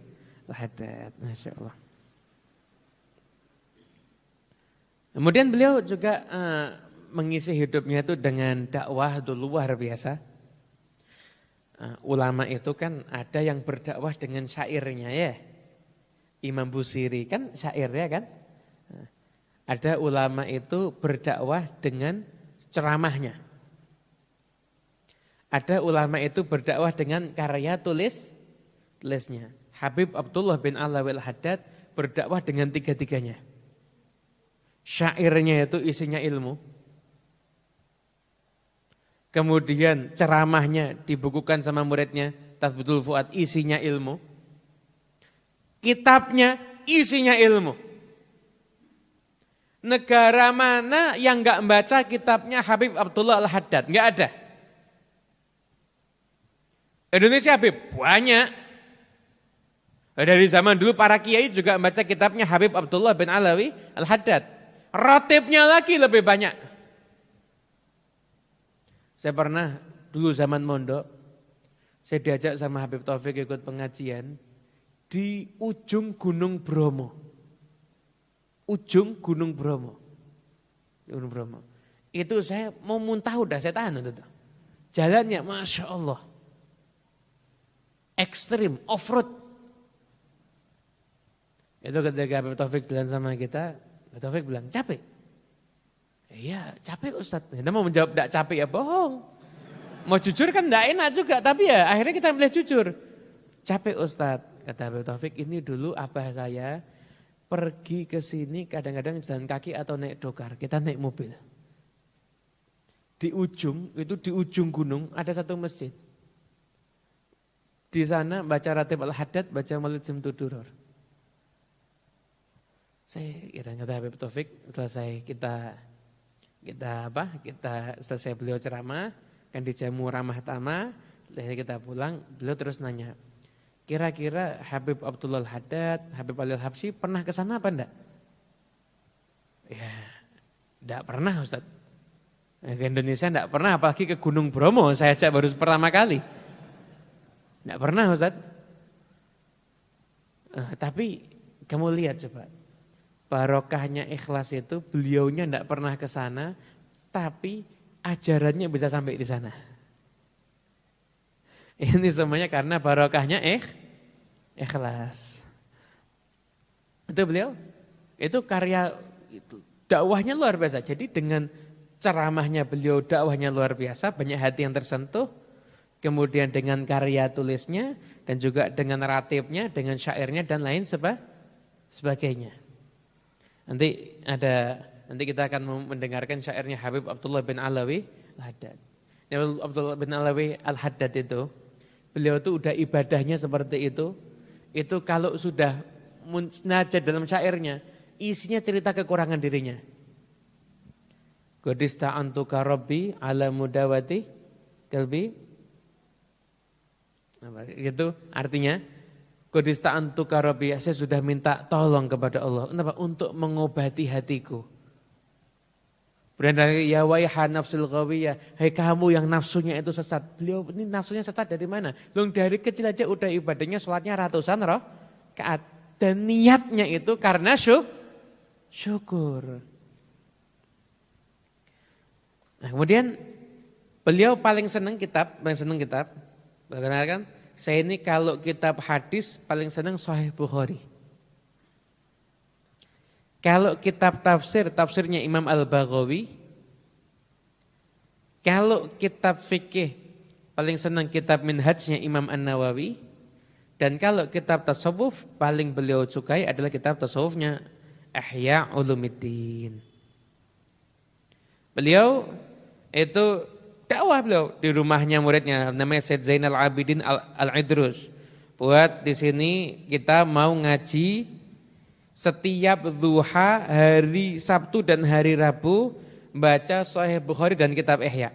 Al-Haddad, Masya Allah. Kemudian beliau juga mengisi hidupnya itu dengan dakwah itu luar biasa. Ulama itu kan ada yang berdakwah dengan syairnya ya. Imam Busiri kan syairnya kan. Ada ulama itu berdakwah dengan ceramahnya. Ada ulama itu berdakwah dengan karya tulisnya. Habib Abdullah bin Alawi Al-Haddad berdakwah dengan tiga-tiganya. Syairnya itu isinya ilmu. Kemudian ceramahnya dibukukan sama muridnya, Tathbitul Fuad, isinya ilmu. Kitabnya isinya ilmu. Negara mana yang enggak membaca kitabnya Habib Abdullah Al-Haddad? Enggak ada. Indonesia Habib, banyak. Dari zaman dulu para kiai juga membaca kitabnya Habib Abdullah bin Alawi Al-Haddad. Rotibnya lagi lebih banyak. Saya pernah dulu zaman mondok, saya diajak sama Habib Taufik ikut pengajian di ujung Gunung Bromo. Ujung Gunung Bromo. Gunung Bromo. Itu saya mau muntah udah saya tahan itu. Jalannya Masya Allah. Ekstrim, off-road. Itu ketika Habib Taufik bilang sama kita, Habib Taufik bilang capek. Iya capek Ustadz, kita mau menjawab tidak capek ya bohong. Mau jujur kan tidak enak juga, tapi ya akhirnya kita milih jujur. Capek Ustadz, kata Habib Taufik, ini dulu abah saya pergi ke sini kadang-kadang jalan kaki atau naik dokar, kita naik mobil. Di ujung gunung ada satu masjid. Di sana baca Ratib Al-Haddad, baca Maulid Simtudurur. Saya kira kata Habib Taufik, selesai kita Kita selesai beliau ceramah, kan dijamu ramah tamah, kita pulang, beliau terus nanya, kira-kira Habib Abdullah Al-Haddad, Habib Ali Al-Habsyi pernah ke sana apa enggak? Ya, enggak pernah Ustaz. Ke Indonesia enggak pernah, apalagi ke Gunung Bromo, saya ajak baru pertama kali. Enggak pernah Ustaz. Tapi kamu lihat coba, barokahnya ikhlas itu beliaunya enggak pernah ke sana, tapi ajarannya bisa sampai di sana. Ini semuanya karena barokahnya ikhlas. Itu beliau, itu karya, itu dakwahnya luar biasa. Jadi dengan ceramahnya beliau, dakwahnya luar biasa, banyak hati yang tersentuh. Kemudian dengan karya tulisnya dan juga dengan ratibnya, dengan syairnya dan lain sebagainya. Nanti kita akan mendengarkan syairnya Habib Abdullah bin Alawi Al-Haddad. Habib Abdullah bin Alawi Al-Haddad itu, beliau itu udah ibadahnya seperti itu. Itu kalau sudah munajat dalam syairnya, isinya cerita kekurangan dirinya. Qadista antuka rabbi ala mudawati kalbi. Gitu artinya, qadista antuka rabbi, saya sudah minta tolong kepada Allah. Kenapa? Untuk mengobati hatiku. Kemudian ya waiha nafsul ghawiyah, hai kamu yang nafsunya itu sesat. Beliau ini nafsunya sesat dari mana? Loh dari kecil aja udah ibadahnya, sholatnya ratusan rakaat. Dan niatnya itu karena syukur. Nah, kemudian beliau paling senang kitab. Kan? Saya ini kalau kitab hadis paling senang Sahih Bukhari. Kalau kitab tafsirnya Imam Al-Baghawi. Kalau kitab fikih paling senang kitab Minhajnya Imam An-Nawawi. Dan kalau kitab tasawuf paling beliau sukai adalah kitab tasawufnya Ihya Ulumuddin. Beliau itu dakwah beliau di rumahnya muridnya namanya Said Zainal Abidin Al-Idrus. Buat di sini kita mau ngaji setiap duha hari Sabtu dan hari Rabu baca Sahih Bukhari dan kitab Ihya.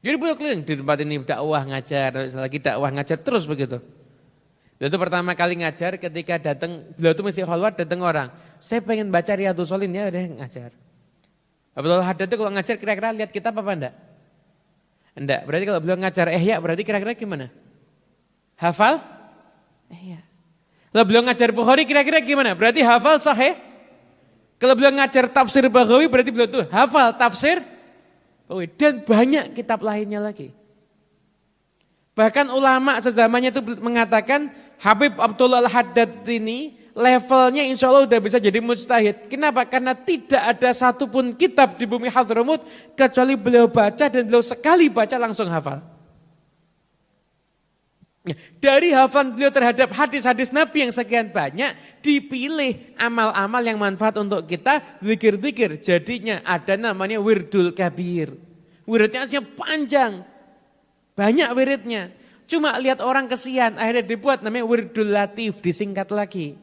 Jadi beliau keliling di tempat ini dakwah ngajar, lagi dakwah ngajar terus begitu. Beliau itu pertama kali ngajar ketika datang, beliau itu masih khalwat, datang orang. Saya pengen baca Riyadhus Shalihin, ya udah ngajar. Abdullah Haddad itu kalau ngajar kira-kira lihat kitab apa enggak? Enggak, berarti kalau beliau ngajar Ihya berarti kira-kira gimana? Hafal? Ihya. Kalau beliau ngajar Bukhari kira-kira gimana? Berarti hafal Sahih? Kalau beliau ngajar tafsir Baghawi berarti beliau tuh hafal tafsir Baghawi. Dan banyak kitab lainnya lagi. Bahkan ulama sezamannya itu mengatakan Habib Abdullah Al-Haddad ini levelnya insya Allah udah bisa jadi mujtahid. Kenapa? Karena tidak ada satupun kitab di bumi Hadramut kecuali beliau baca dan beliau sekali baca langsung hafal. Dari hafalan beliau terhadap hadis-hadis Nabi yang sekian banyak, dipilih amal-amal yang manfaat untuk kita, zikir-zikir. Jadinya ada namanya wirdul kabir. Wiridnya artinya panjang, banyak wiridnya. Cuma lihat orang kesian, akhirnya dibuat namanya wirdul latif, disingkat lagi.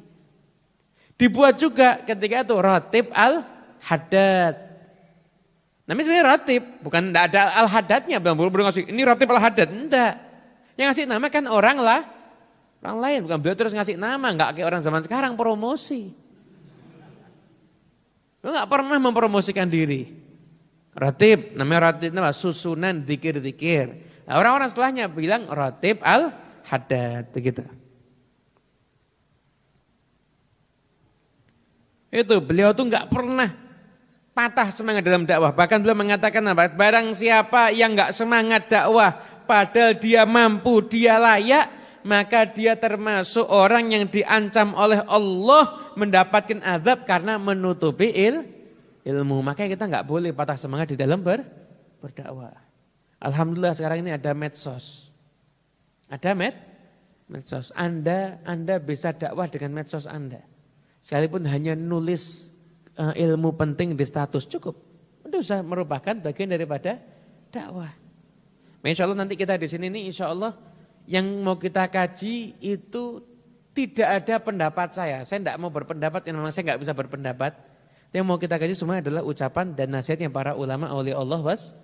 Dibuat juga ketika itu Ratib Al-Haddad. Namanya sebenarnya Ratib, bukan tidak ada Al-Haddadnya. Belum ngasih, ini Ratib Al-Haddad, enggak. Yang ngasih nama kan orang lain, bukan beliau terus ngasih nama, enggak kayak orang zaman sekarang promosi. Beliau enggak pernah mempromosikan diri. Ratib, namanya Ratib, nama susunan zikir-zikir. Nah, orang-orang setelahnya bilang Ratib Al-Haddad, begitu. Itu beliau tuh enggak pernah patah semangat dalam dakwah. Bahkan beliau mengatakan apa? Barang siapa yang enggak semangat dakwah padahal dia mampu, dia layak, maka dia termasuk orang yang diancam oleh Allah mendapatkan azab karena menutupi ilmu. Makanya kita enggak boleh patah semangat di dalam berdakwah. Alhamdulillah sekarang ini ada medsos. Ada medsos. Anda bisa dakwah dengan medsos Anda. Sekalipun hanya nulis ilmu penting di status cukup. Itu sudah merupakan bagian daripada dakwah. Insya Allah nanti kita di sini nih insya Allah yang mau kita kaji itu tidak ada pendapat saya. Saya tidak mau berpendapat, yang memang saya nggak bisa berpendapat. Yang mau kita kaji semua adalah ucapan dan nasihatnya para ulama aulia Allah was.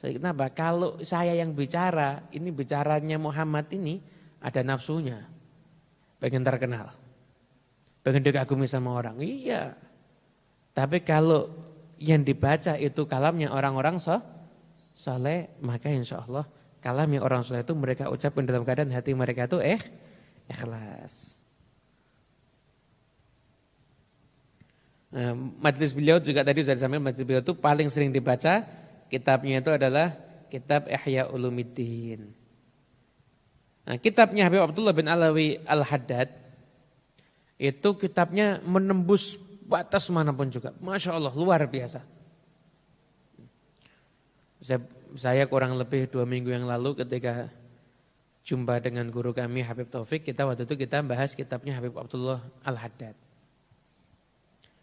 Kenapa? Kalau saya yang bicara, ini bicaranya Muhammad ini ada nafsunya. Pengen terkenal. Pengen dikagumi sama orang. Iya. Tapi kalau yang dibaca itu kalamnya orang-orang soleh, maka insya Allah kalamnya orang soleh itu mereka ucapkan dalam keadaan hati mereka itu ikhlas. Majelis beliau juga tadi sudah disampaikan, majelis beliau itu paling sering dibaca kitabnya itu adalah kitab Ihya Ulumuddin. Nah, kitabnya Habib Abdullah bin Alawi Al-Haddad itu kitabnya menembus batas manapun juga. Masya Allah, luar biasa. Saya kurang lebih 2 minggu yang lalu ketika jumpa dengan guru kami Habib Taufik, waktu itu kita bahas kitabnya Habib Abdullah Al-Haddad.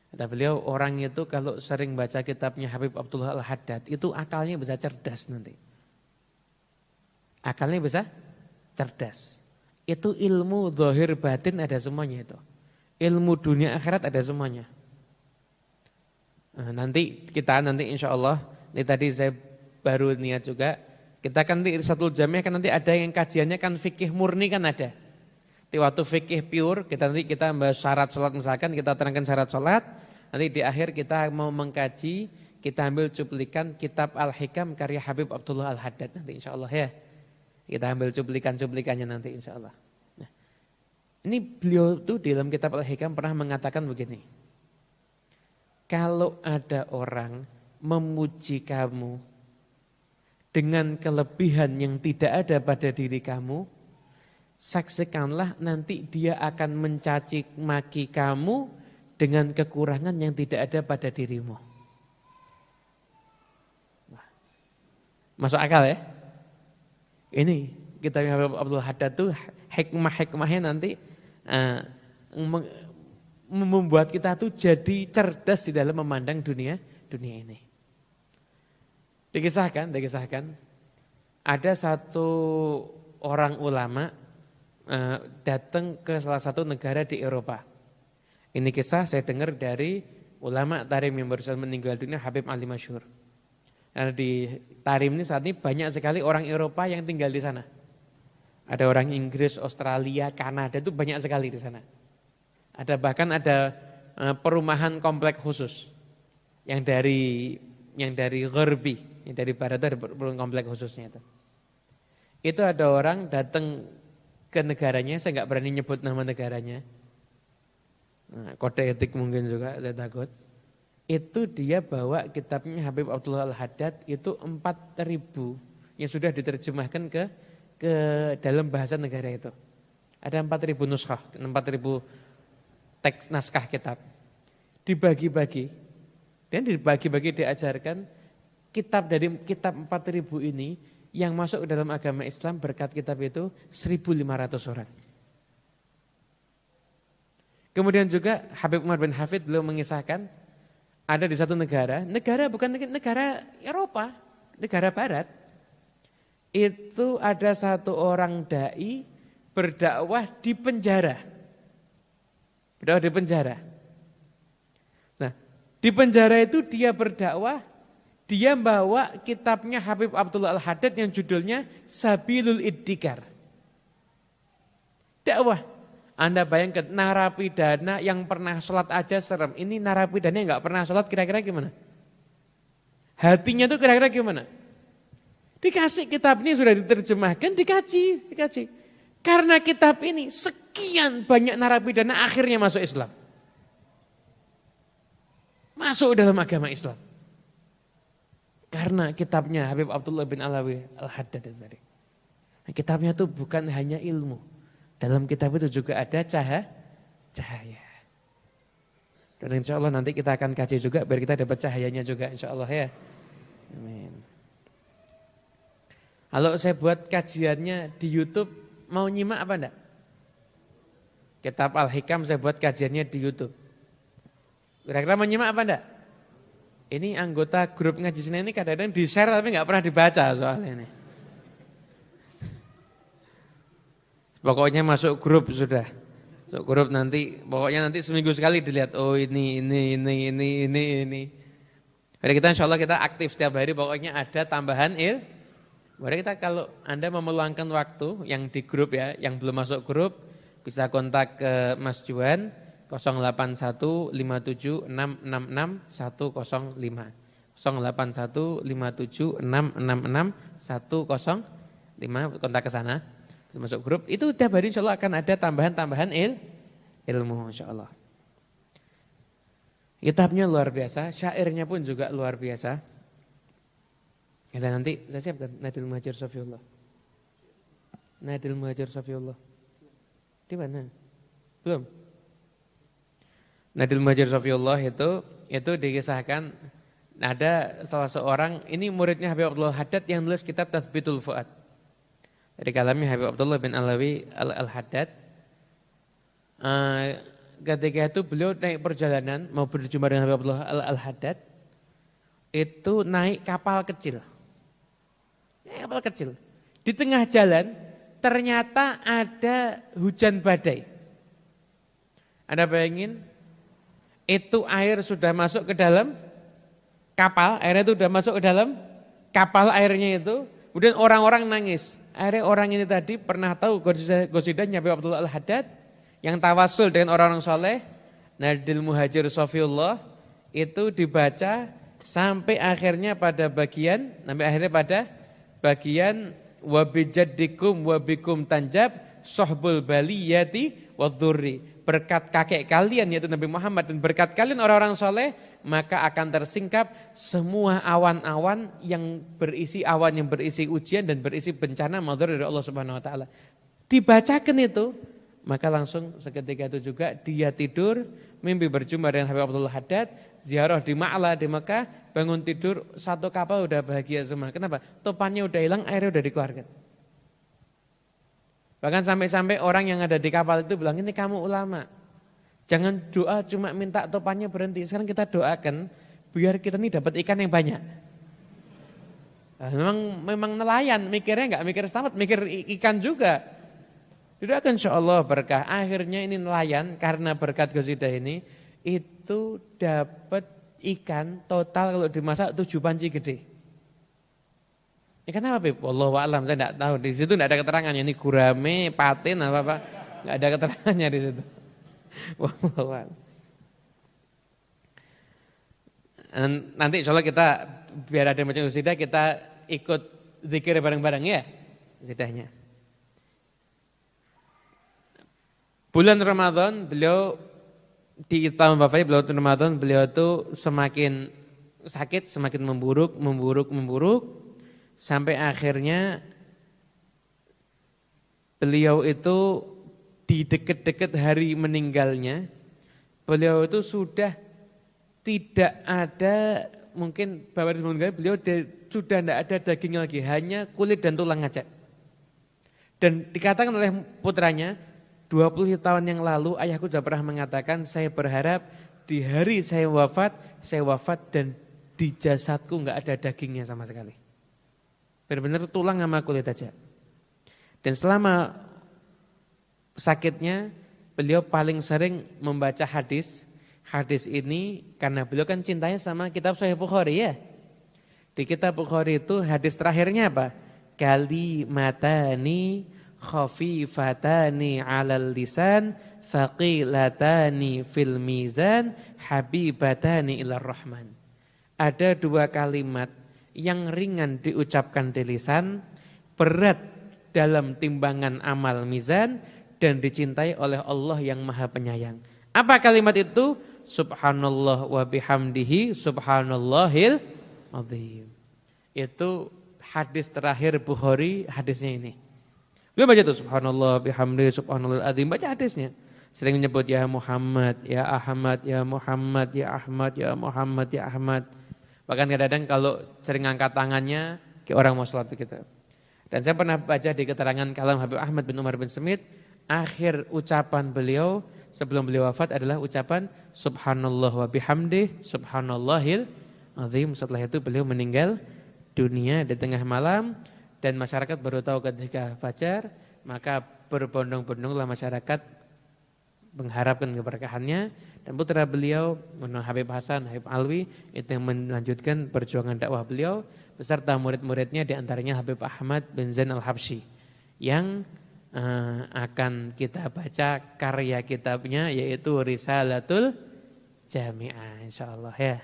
Kata beliau, orang itu kalau sering baca kitabnya Habib Abdullah Al-Haddad itu akalnya bisa cerdas nanti. Akalnya bisa cerdas. Itu ilmu zahir batin ada semuanya itu. Ilmu dunia akhirat ada semuanya. Nah, nanti insya Allah, ini tadi saya baru niat juga, kita kan di satu jamiah kan nanti ada yang kajiannya kan fikih murni kan ada. Waktu fikih pure, kita bahas syarat sholat misalkan, kita terangkan syarat sholat, nanti di akhir kita mau mengkaji, kita ambil cuplikan kitab Al-Hikam karya Habib Abdullah Al-Haddad nanti insya Allah ya. Kita ambil cuplikannya nanti insya Allah. Nah, ini beliau tuh di dalam kitab Al-Hikam pernah mengatakan begini, kalau ada orang memuji kamu dengan kelebihan yang tidak ada pada diri kamu, saksikanlah nanti dia akan mencaci maki kamu dengan kekurangan yang tidak ada pada dirimu. Masuk akal ya? Ini kita Habib Abdul Haddad tuh hikmah-hikmahnya nanti membuat kita tuh jadi cerdas di dalam memandang dunia ini. Dikisahkan ada satu orang ulama datang ke salah satu negara di Eropa. Ini kisah saya dengar dari ulama Tarim yang barusan meninggal dunia, Habib Ali Masyhur. Karena di Tarim ini saat ini banyak sekali orang Eropa yang tinggal di sana. Ada orang Inggris, Australia, Kanada, itu banyak sekali di sana. Bahkan ada perumahan komplek khusus yang dari Gharbi, yang dari barat ada perumahan komplek khususnya itu. Itu ada orang datang ke negaranya, saya nggak berani nyebut nama negaranya. Nah, kode etik mungkin juga, saya takut. Itu dia bawa kitabnya Habib Abdullah Al-Haddad itu 4.000 yang sudah diterjemahkan ke dalam bahasa negara itu. Ada 4.000 nuskah, 4.000 teks naskah kitab. Dibagi-bagi dan dibagi-bagi diajarkan kitab dari kitab 4.000 ini yang masuk ke dalam agama Islam berkat kitab itu 1.500 orang. Kemudian juga Habib Umar bin Hafid beliau mengisahkan ada di satu negara bukan negara Eropa, negara Barat. Itu ada satu orang dai berdakwah di penjara. Berdakwah di penjara. Nah, di penjara itu dia berdakwah, dia bawa kitabnya Habib Abdullah Al-Haddad yang judulnya Sabilul Iddikar. Dakwah. Anda bayangkan narapidana yang pernah sholat aja serem. Ini narapidana yang gak pernah sholat kira-kira gimana? Hatinya tuh kira-kira gimana? Dikasih kitab ini sudah diterjemahkan, dikaji. Karena kitab ini sekian banyak narapidana akhirnya masuk Islam. Masuk dalam agama Islam. Karena kitabnya Habib Abdullah bin Alawi Al-Haddad tadi. Nah, kitabnya itu bukan hanya ilmu. Dalam kitab itu juga ada cahaya. Dan insya Allah nanti kita akan kaji juga biar kita dapat cahayanya juga insya Allah ya. Amin. Kalau saya buat kajiannya di YouTube, mau nyimak apa enggak? Kitab Al-Hikam saya buat kajiannya di YouTube. Kira-kira mau nyimak apa enggak? Ini anggota grup ngaji Senin ini kadang-kadang di-share tapi enggak pernah dibaca soalnya ini. Pokoknya masuk grup sudah. Masuk grup nanti, pokoknya nanti seminggu sekali dilihat, oh ini. Jadi kita insya Allah kita aktif setiap hari, pokoknya ada tambahan Mari kita kalau Anda mau meluangkan waktu yang di grup ya, yang belum masuk grup, bisa kontak ke Mas Juan 08157666105. 08157666105, kontak ke sana, masuk grup. Itu tiap hari insya Allah akan ada tambahan-tambahan ilmu insya Allah. Kitabnya luar biasa, syairnya pun juga luar biasa. Ya, nanti saya siapkan Nadil Muhajir Safiullah. Nadil Muhajir Safiullah. Di mana? Belum. Nadil Muhajir Safiullah itu dikisahkan ada salah seorang, ini muridnya Habib Abdullah Haddad yang nulis kitab Tathbitul Fuad. Dari kalamnya Habib Abdullah bin Alawi Al-Haddad. Ketika itu beliau naik perjalanan mau berjumpa dengan Habib Abdullah Al-Haddad, itu naik kapal kecil. Kapal kecil. Di tengah jalan ternyata ada hujan badai. Anda bayangin, itu air sudah masuk ke dalam kapal, airnya itu sudah masuk ke dalam kapal airnya itu, kemudian orang-orang nangis. Akhirnya orang ini tadi pernah tahu gosidanya Habib Abdullah Al-Haddad, yang tawasul dengan orang-orang soleh, Nadil Muhajir Safiullah, itu dibaca sampai akhirnya pada bagian wabijaddikum wabikum tanjab sohbul baliyati wadhurri. Berkat kakek kalian yaitu Nabi Muhammad dan berkat kalian orang-orang soleh, maka akan tersingkap semua awan-awan yang berisi ujian dan berisi bencana madhar dari Allah Subhanahu wa taala. Dibacakan itu, maka langsung seketika itu juga dia tidur, mimpi berjumpa dengan Habib Abdullah Haddad, ziarah di Ma'la di Mekah, bangun tidur, satu kapal udah bahagia semua. Kenapa? Topannya udah hilang, airnya udah dikeluarkan. Bahkan sampai-sampai orang yang ada di kapal itu bilang, ini kamu ulama, jangan doa cuma minta topannya berhenti. Sekarang kita doakan biar kita ini dapat ikan yang banyak. Nah, memang nelayan, mikirnya enggak mikir selamat, mikir ikan juga. Doakan insya Allah berkah. Akhirnya ini nelayan karena berkat qasidah ini itu dapat ikan total kalau dimasak 7 panci gede. Ikan apa Bib? Wallahu a'lam, saya enggak tahu. Di situ enggak ada keterangannya, ini gurame, patin apa-apa. Enggak ada keterangannya di situ. Wallahu a'lam. Nanti insya Allah kita biar ada macam qasidah, kita ikut zikir bareng-bareng ya qasidahnya. Bulan Ramadan beliau di tahun Bapak beliau Ramadan beliau itu semakin sakit, semakin memburuk sampai akhirnya beliau itu di dekat-dekat hari meninggalnya beliau itu sudah tidak ada, mungkin Bapak meninggal beliau sudah tidak ada daging lagi, hanya kulit dan tulang aja. Dan dikatakan oleh putranya, 20 tahun yang lalu ayahku sudah pernah mengatakan, saya berharap di hari saya wafat dan di jasadku enggak ada dagingnya sama sekali. Benar-benar tulang sama kulit aja. Dan selama sakitnya beliau paling sering membaca hadis. Hadis ini karena beliau kan cintanya sama kitab Sahih Bukhari ya. Di kitab Bukhari itu hadis terakhirnya apa? Kalimatani khafifatani 'alal lisan thaqilatani fil mizan habibatani ilar rahman. Ada 2 kalimat yang ringan diucapkan di lisan, berat dalam timbangan amal mizan dan dicintai oleh Allah yang Maha Penyayang. Apa kalimat itu? Subhanallah wa bihamdihi subhanallahil azim. Itu hadis terakhir Bukhari, hadisnya ini. Beliau baca tuh subhanallah bihamdihi subhanallahil azim, baca hadisnya. Sering menyebut ya Muhammad, ya Ahmad, ya Muhammad, ya Ahmad, ya Muhammad, ya Ahmad. Bahkan kadang-kadang kalau sering angkat tangannya kayak orang mau sholat begitu. Dan saya pernah baca di keterangan kalam Habib Ahmad bin Umar bin Semit, akhir ucapan beliau sebelum beliau wafat adalah ucapan subhanallah wa bihamdih subhanallahil azim. Setelah itu beliau meninggal dunia di tengah malam dan masyarakat baru tahu ketika fajar, maka berbondong-bondonglah masyarakat mengharapkan keberkahannya, dan putra beliau Habib Hasan, Habib Alwi itu yang melanjutkan perjuangan dakwah beliau beserta murid-muridnya, di antaranya Habib Ahmad bin Zain Al-Habsyi yang akan kita baca karya kitabnya, yaitu Risalatul Jami'ah insyaallah ya.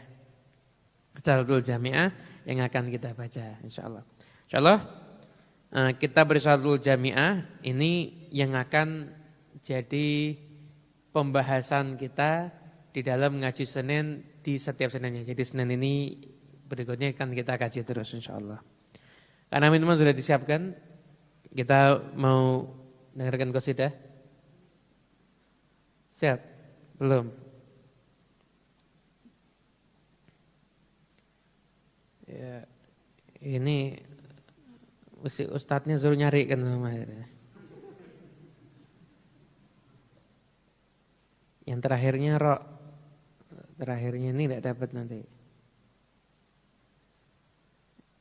Risalatul Jami'ah yang akan kita baca insyaallah. Insyaallah kitab Risalatul Jami'ah ini yang akan jadi pembahasan kita di dalam ngaji Senin di setiap Seninnya. Jadi Senin ini berikutnya akan kita kaji terus insyaallah. Karena minuman sudah disiapkan, kita mau dengarkan qasidah. Siap? Belum? Ya, ini ustadznya suruh nyari kan namanya. Yang terakhirnya terakhirnya ini tidak dapat nanti.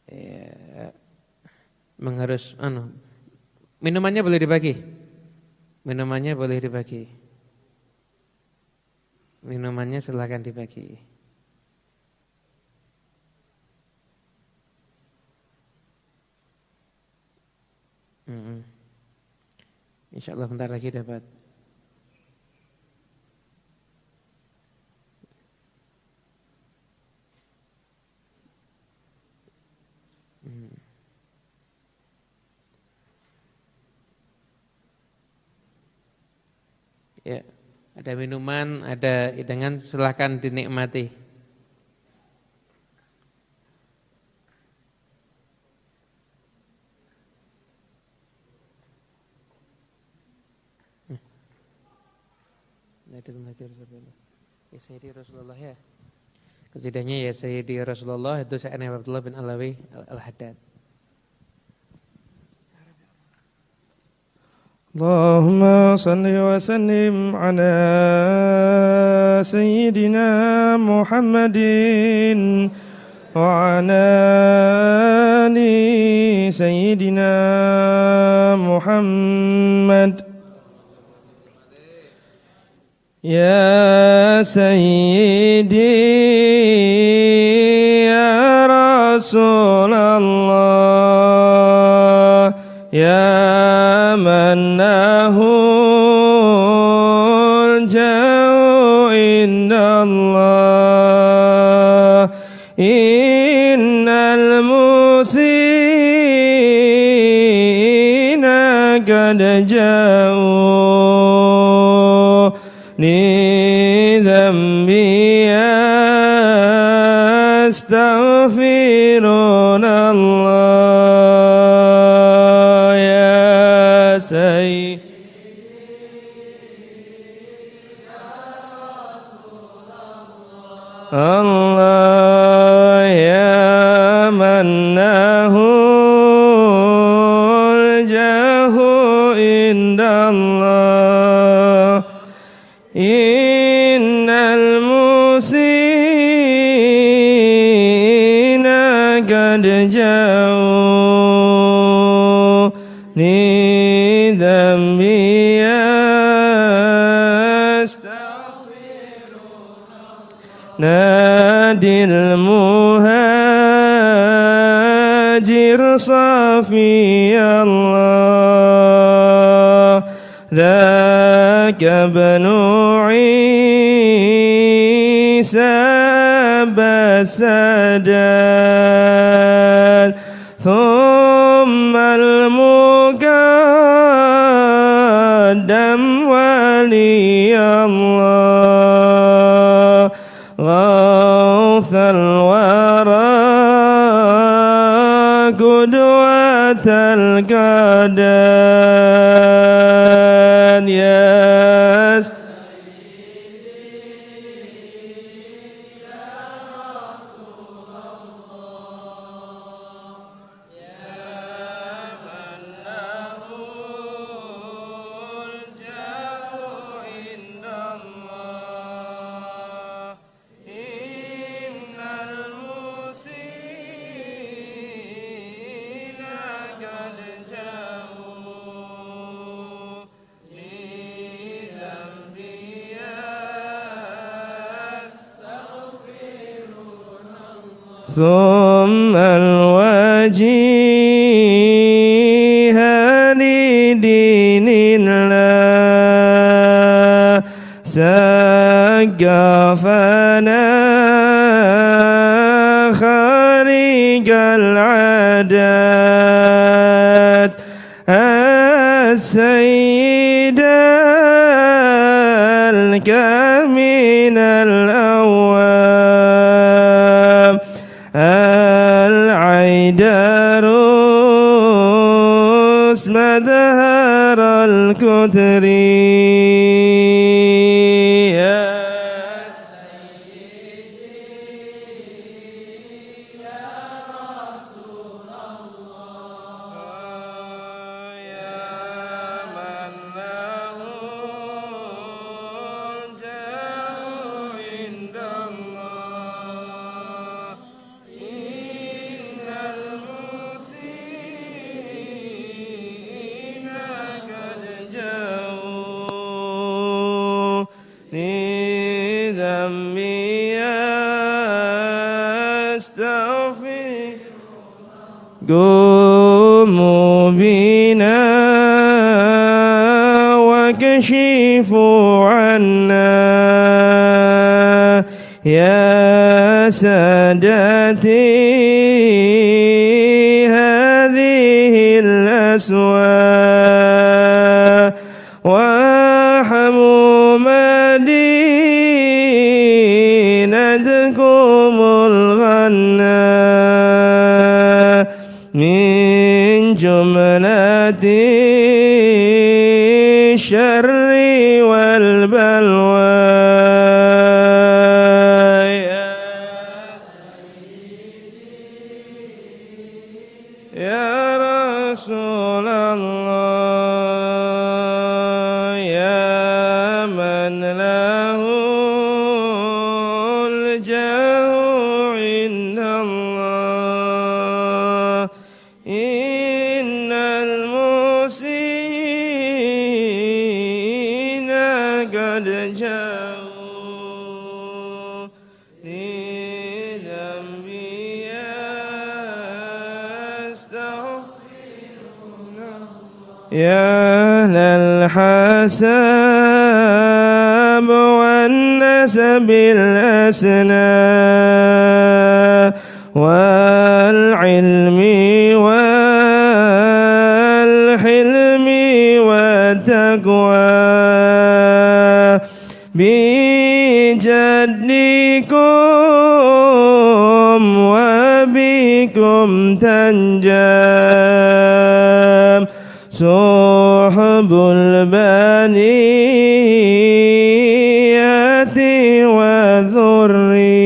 Ya, mengharus minumannya boleh dibagi. Minumannya boleh dibagi. Minumannya silakan dibagi. Insyaallah bentar lagi dapat. Ya, ada minuman, ada hidangan, silakan dinikmati. Ya Sayyidi Rasulullah ya. Kesidahnya ya Sayyidi Rasulullah itu Syekh Abdullah bin Alawi Al-Haddad. اللهم صل وسلم على سيدنا محمد وعلى آل سيدنا محمد يا سيدي يا رسول الله يا من له الجاه عند الله إن المسيئين قد جاءوا لذنبي يستغفرون الله يا سيدي الله يا من له الجاه عند الله إن المسيئين قد جاءوا لذنبي نادي المهاجر صافي الله ذاك ابن عيسى بسداد ثم المقدم ولي الله غوث الورى قدوة القدان يا ثم الوجيه لدين الله سقفنا خارج العادات السيد الكامل الأواب العيدر اسم ظهر الكتر قوموا بنا وكشفوا عنا يا سادتي هذه الأسواق وحموا مدينتكم الغنى من جملة الشر والبلوى يا رسول الله يا من له الجاه عند الله إن المسيئين قد جاءوا لذنبي يستغفرون يا أهل الحساب والنسب الأسنى والعلم والحلم والتقوى بجدكم وبكم تنجم صحب البنية وذري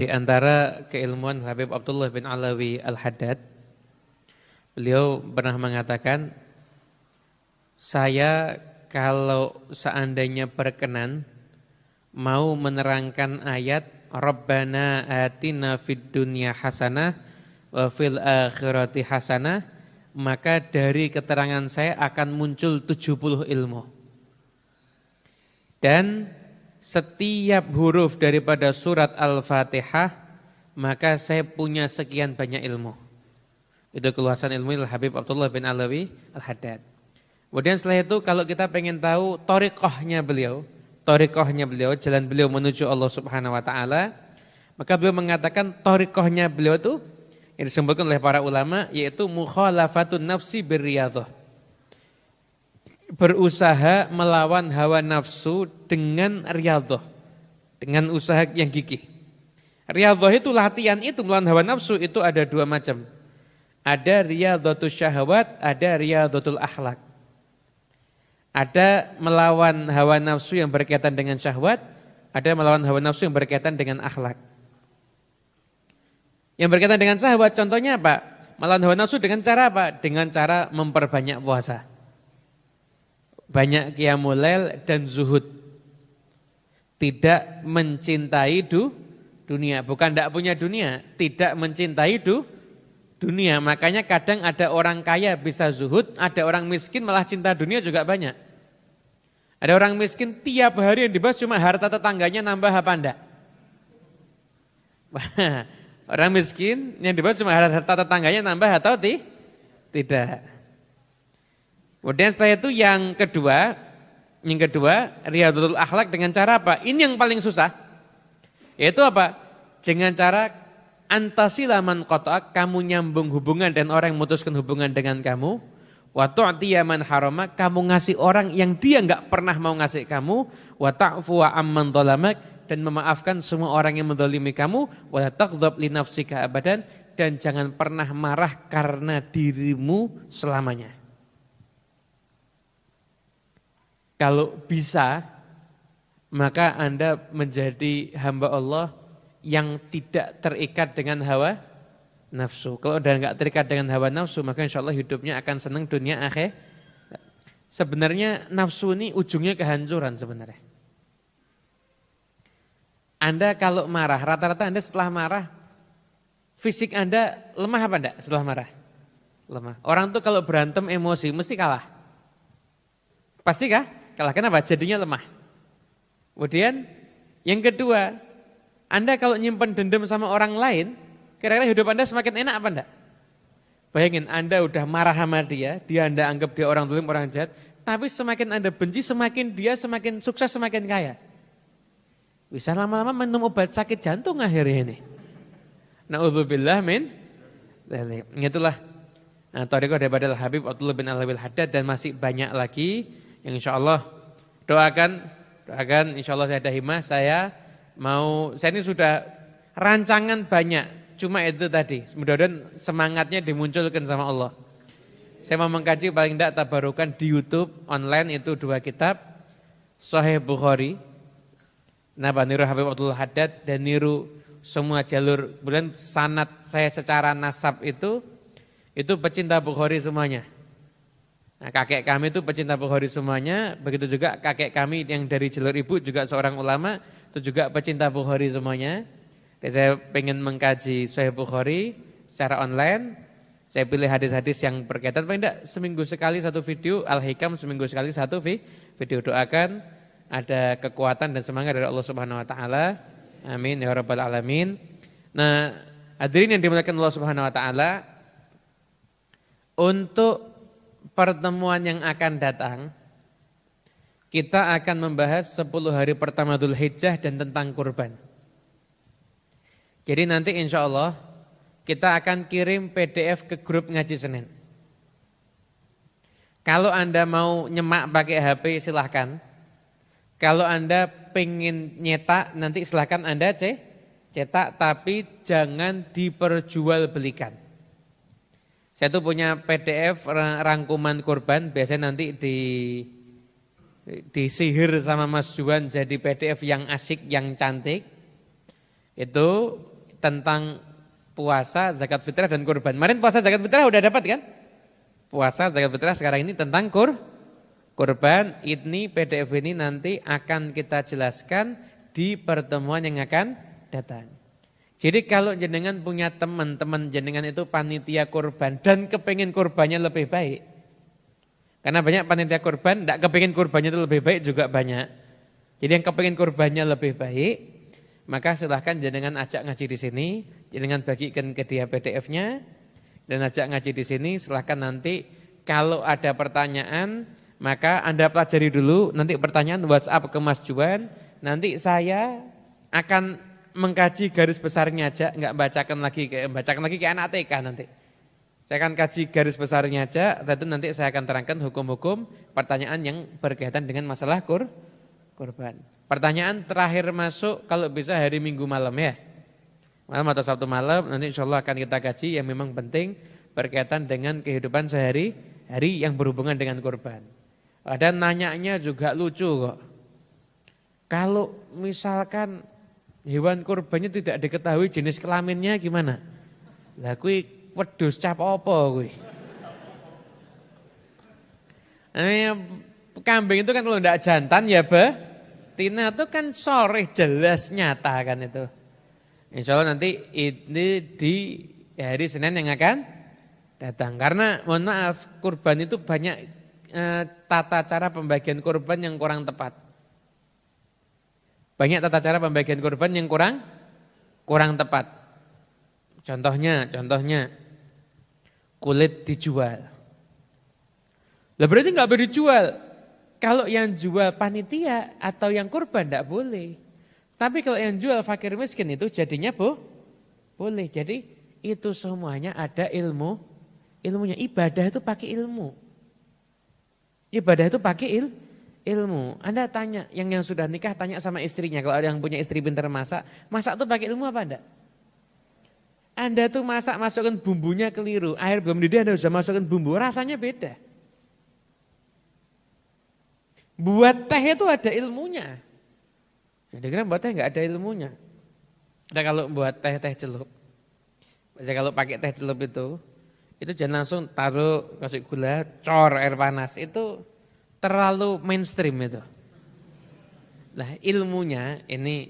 Di antara keilmuan Habib Abdullah bin Alawi Al-Haddad, beliau pernah mengatakan, saya kalau seandainya berkenan mau menerangkan ayat Rabbana atina fid dunya hasanah wa fil akhirati hasanah, maka dari keterangan saya akan muncul 70 ilmu. Dan setiap huruf daripada surat Al-Fatihah, maka saya punya sekian banyak ilmu. Itu keluasan ilmu Habib Abdullah bin Alawi Al-Haddad. Kemudian setelah itu kalau kita pengen tahu thariqahnya beliau, jalan beliau menuju Allah Subhanahu wa taala, maka beliau mengatakan thariqahnya beliau itu yang disebutkan oleh para ulama yaitu mukhalafatun nafsi birriyadhah. Berusaha melawan hawa nafsu dengan riyadhah, dengan usaha yang gigih. Riyadhah itu latihan itu melawan hawa nafsu itu ada dua macam. Ada riyadhatus syahwat, ada riyadhatul akhlak. Ada melawan hawa nafsu yang berkaitan dengan syahwat, ada melawan hawa nafsu yang berkaitan dengan akhlak. Yang berkaitan dengan syahwat contohnya apa? Melawan hawa nafsu dengan cara apa? Dengan cara memperbanyak puasa. Banyak qiyamul lail dan zuhud. Tidak mencintai dunia, bukan tidak punya dunia, tidak mencintai dunia. Makanya kadang ada orang kaya bisa zuhud, ada orang miskin malah cinta dunia juga banyak. Ada orang miskin tiap hari yang dibahas cuma harta tetangganya nambah apa enggak? Orang miskin yang dibahas cuma harta tetangganya nambah atau tidak. Kemudian setelah itu yang kedua riyadhatul akhlak dengan cara apa? Ini yang paling susah. Yaitu apa? Dengan cara antasila man qata'ak, kamu nyambung hubungan dan orang yang memutuskan hubungan dengan kamu. Wa tu'tiya man harama, kamu ngasih orang yang dia enggak pernah mau ngasih kamu. Wa ta'fu amman dhalamak, dan memaafkan semua orang yang menzalimi kamu. Wa la taghdab li nafsika abadan, dan jangan pernah marah karena dirimu selamanya. Kalau bisa, maka Anda menjadi hamba Allah yang tidak terikat dengan hawa nafsu. Kalau udah enggak terikat dengan hawa nafsu, maka insya Allah hidupnya akan senang dunia akhir. Sebenarnya nafsu ini ujungnya kehancuran sebenarnya. Anda kalau marah, rata-rata Anda setelah marah, fisik Anda lemah apa enggak setelah marah? Lemah. Orang tuh kalau berantem emosi mesti kalah. Pasti kah? Kalah. Kenapa? Jadinya lemah. Kemudian yang kedua, Anda kalau nyimpen dendam sama orang lain, kira-kira hidup Anda semakin enak apa enggak? Bayangin Anda udah marah sama dia Anda anggap dia orang zalim, orang jahat, tapi semakin Anda benci, semakin dia semakin sukses, semakin kaya. Bisa lama-lama minum obat sakit jantung akhirnya ini. Na'udzubillah min dzalik. Itulah thariqah daripada Al-Habib Abdullah bin Alwi Al-Haddad, dan masih banyak lagi yang insyaallah doakan insyaallah saya ada himmah, saya ini sudah rancangan banyak, cuma itu tadi mudah-mudahan semangatnya dimunculkan sama Allah. Saya mau mengkaji paling tidak tabarukan di YouTube online itu 2 kitab, Sahih Bukhari, niru Habib Abdullah Haddad dan niru semua jalur. Kemudian sanad saya secara nasab itu pecinta Bukhari semuanya. Nah, kakek kami itu pecinta Bukhari semuanya, begitu juga kakek kami yang dari jalur ibu juga seorang ulama, itu juga pecinta Bukhari semuanya. Dan saya pengen mengkaji Sahih Bukhari secara online, saya pilih hadis-hadis yang berkaitan, paling tidak seminggu sekali satu video, Al-Hikam seminggu sekali satu video. Doakan ada kekuatan dan semangat dari Allah Subhanahu Wa Taala, amin ya rabbal alamin. Nah, hadirin yang dimuliakan Allah Subhanahu Wa Taala, untuk pertemuan yang akan datang, kita akan membahas 10 hari pertama Dzulhijjah dan tentang kurban. Jadi nanti insya Allah kita akan kirim PDF ke grup Ngaji Senin. Kalau Anda mau nyemak pakai HP silahkan. Kalau Anda pengen nyetak nanti silahkan Anda cetak, tapi jangan diperjualbelikan. Saya tuh punya PDF rangkuman kurban, biasanya nanti disihir sama Mas Juan jadi PDF yang asik, yang cantik. Itu tentang puasa, zakat fitrah dan kurban. Kemarin puasa zakat fitrah udah dapat kan? Puasa zakat fitrah, sekarang ini tentang kurban. Ini PDF ini nanti akan kita jelaskan di pertemuan yang akan datang. Jadi kalau jenengan punya teman-teman jenengan itu panitia kurban dan kepengen kurbannya lebih baik. Karena banyak panitia kurban, tidak kepengen kurbannya itu lebih baik juga banyak. Jadi yang kepengen kurbannya lebih baik, maka silahkan jenengan ajak ngaji di sini, jenengan bagikan ke dia PDF-nya, dan ajak ngaji di sini. Silahkan nanti kalau ada pertanyaan, maka Anda pelajari dulu, nanti pertanyaan WhatsApp ke Mas Juan, nanti saya akan mengkaji garis besarnya aja, enggak bacakan lagi kayak anak TK nanti. Saya akan kaji garis besarnya aja, tentu nanti saya akan terangkan hukum-hukum pertanyaan yang berkaitan dengan masalah kurban. Pertanyaan terakhir masuk kalau bisa hari Minggu malam ya. Malam atau Sabtu malam, nanti insya Allah akan kita kaji yang memang penting berkaitan dengan kehidupan sehari-hari yang berhubungan dengan kurban. Ada nanyanya juga lucu kok. Kalau misalkan hewan kurbannya tidak diketahui jenis kelaminnya gimana? Lah kuwi wedhus cap apa kuwi? Kambing itu kan kalau tidak jantan ya betina itu kan sore jelas nyata kan itu. Insya Allah nanti ini di hari Senin yang akan datang. Karena mohon maaf kurban itu banyak tata cara pembagian kurban yang kurang tepat. Banyak tata cara pembagian kurban yang kurang tepat. Contohnya kulit dijual. Lah berarti nggak boleh dijual. Kalau yang jual panitia atau yang kurban enggak boleh. Tapi kalau yang jual fakir miskin itu jadinya boleh. Jadi itu semuanya ada ilmunya. Ibadah itu pakai ilmu. Ibadah itu pakai ilmu. Anda tanya, yang sudah nikah tanya sama istrinya. Kalau ada yang punya istri pintar masak tuh pakai ilmu apa enggak? Anda tuh masak masukkan bumbunya keliru. Air belum mendidih Anda sudah masukkan bumbu, rasanya beda. Buat teh itu ada ilmunya. Jadi kira buat teh enggak ada ilmunya. Nah kalau buat teh celup. Misalnya kalau pakai teh celup itu jangan langsung taruh kasih gula, cor air panas. Itu terlalu mainstream itu. Nah ilmunya ini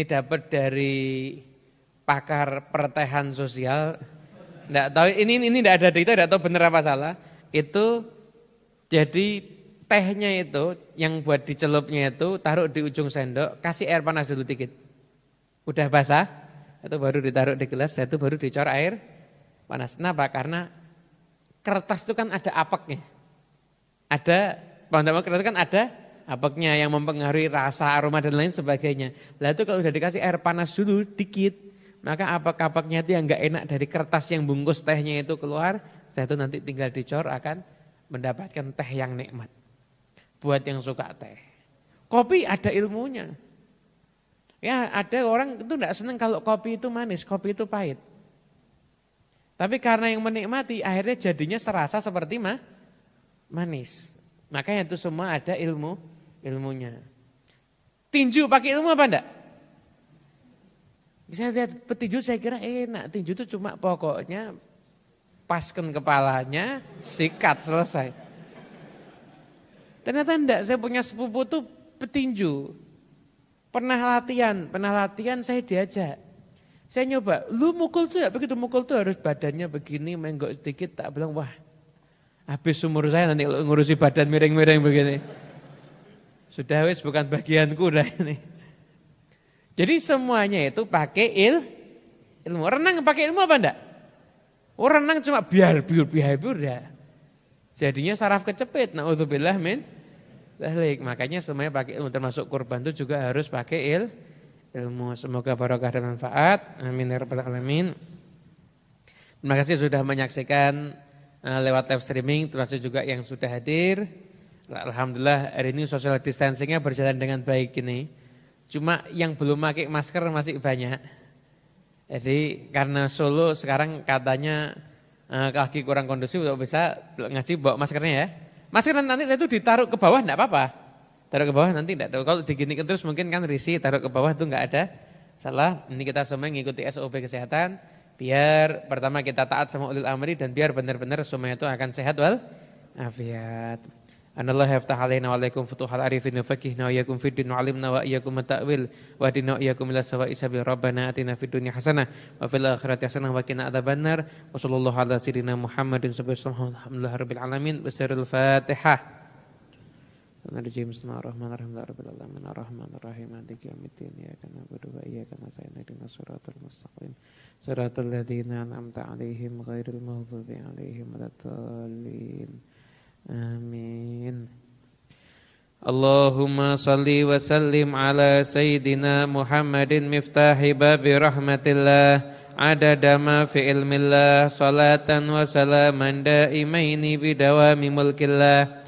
dapat dari pakar pertehan sosial. Enggak tahu ini enggak ada data, enggak tahu benar apa salah. Itu jadi tehnya itu yang buat dicelupnya itu taruh di ujung sendok, kasih air panas dulu dikit. Udah basah, itu baru ditaruh di gelas, itu baru dicor air panas. Kenapa? Karena kertas itu kan ada apeknya. Kertas kan ada apeknya yang mempengaruhi rasa, aroma dan lain sebagainya. Lah itu kalau udah dikasih air panas dulu dikit, maka apek-apeknya itu yang enggak enak dari kertas yang bungkus tehnya itu keluar, itu nanti tinggal dicor akan mendapatkan teh yang nikmat. Buat yang suka teh. Kopi ada ilmunya. Ya ada orang itu enggak senang kalau kopi itu manis, kopi itu pahit. Tapi karena yang menikmati akhirnya jadinya serasa seperti manis. Makanya itu semua ada ilmunya. Tinju pakai ilmu apa enggak? Saya lihat petinju saya kira enak. Tinju itu cuma pokoknya paskan kepalanya, sikat selesai. Ternyata enggak, saya punya sepupu tuh petinju. Pernah latihan saya diajak. Saya nyoba, lu mukul tuh ya begitu mukul tuh harus badannya begini, menggok sedikit, tak bilang wah habis umur saya nanti kalau ngurusi badan miring-miring begini. Sudah wis bukan bagianku dah ini. Jadi semuanya itu pakai ilmu. Renang pakai ilmu apa enggak? Renang cuma biar ya. Jadinya saraf kecepit, naudzubillah min dzalik. Makanya semuanya pakai ilmu, termasuk kurban itu juga harus pakai ilmu. Semoga barokah dan manfaat. Amin ya rabbal alamin. Terima kasih sudah menyaksikan lewat live streaming, termasuk juga yang sudah hadir. Alhamdulillah hari ini social distancingnya berjalan dengan baik ini. Cuma yang belum pakai masker masih banyak. Jadi karena Solo sekarang katanya kaki kurang kondusif, kalau bisa ngaji bawa maskernya ya. Masker nanti itu ditaruh ke bawah enggak apa-apa. Taruh ke bawah nanti enggak. Kalau diginikan terus mungkin kan risih, taruh ke bawah itu enggak ada salah. Ini kita semua mengikuti SOP kesehatan biar pertama kita taat sama ulil amri dan biar benar-benar semua itu akan sehat wal afiat. Anallahu yaftah alaina wa alaikum futuhal arifin wa faqihna wa iyyakum fid din wa alimna wa iyyakum at-ta'wil wa hadina wa iyyakum ila sawa'i sabil rabbana atina fid dunya hasanah wa fil akhirati hasanah wa qina adzabannar wa sallallahu ala sayyidina Muhammadin alhamdulillahi rabbil alamin bisirul Fatihah. Bismillahirrahmanirrahim. Rabbil alamin arrahmanir rahim maliki yaumiddin iyyaka na'budu wa iyyaka nasta'in ihdinas siratal mustaqim siratal ladzina an'amta 'alaihim ghairil maghdubi 'alaihim waladdallin. Amin. Allahumma salli wa sallim ala sayyidina Muhammadin miftahi babi rahmatillah adada ma fi ilmillah salatan wa salaman daimaini bidawami mulkillah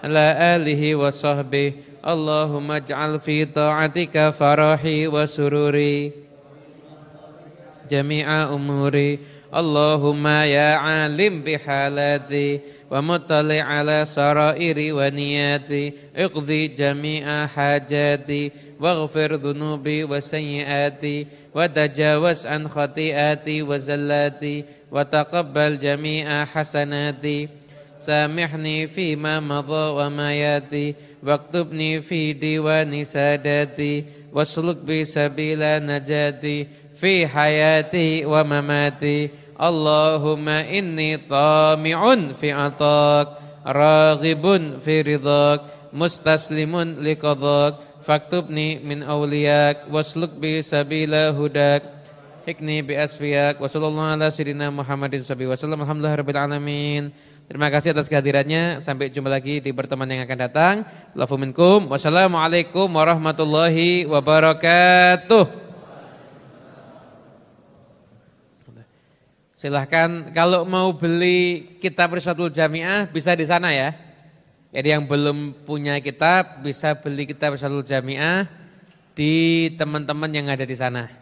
ala alihi wa sahbihi. Allahumma ij'al fi ta'atika farahi wa sururi jami'a umuri Allahumma ya alim bihalati wa muttali ala sarairi wa niyati iqdi jami'a hajati waghfir dhunubi wa sayyiati wa tajawaz an khati'ati wa zallati wa taqabbal jami'a hasanati samihni fima madha wa ma yati waktubni fi diwani sadati wasluk bi sabila najati fi hayati wa mamati Allahumma inni tami'un fi atak raghibun fi ridhak mustaslimun liqadak faktubni min awliyak wasluk bi sabila hudak hikni bi asfiyak wa sallallahu ala sayyidina Muhammadin sallallahu alaihi wasallam alhamdulillahirabbil alamin. Terima kasih atas kehadirannya. Sampai jumpa lagi di pertemuan yang akan datang. Lafu minkum. Wassalamualaikum warahmatullahi wabarakatuh. Silahkan kalau mau beli kitab Risatul Jami'ah bisa di sana ya. Jadi yang belum punya kitab bisa beli kitab Risatul Jami'ah di teman-teman yang ada di sana.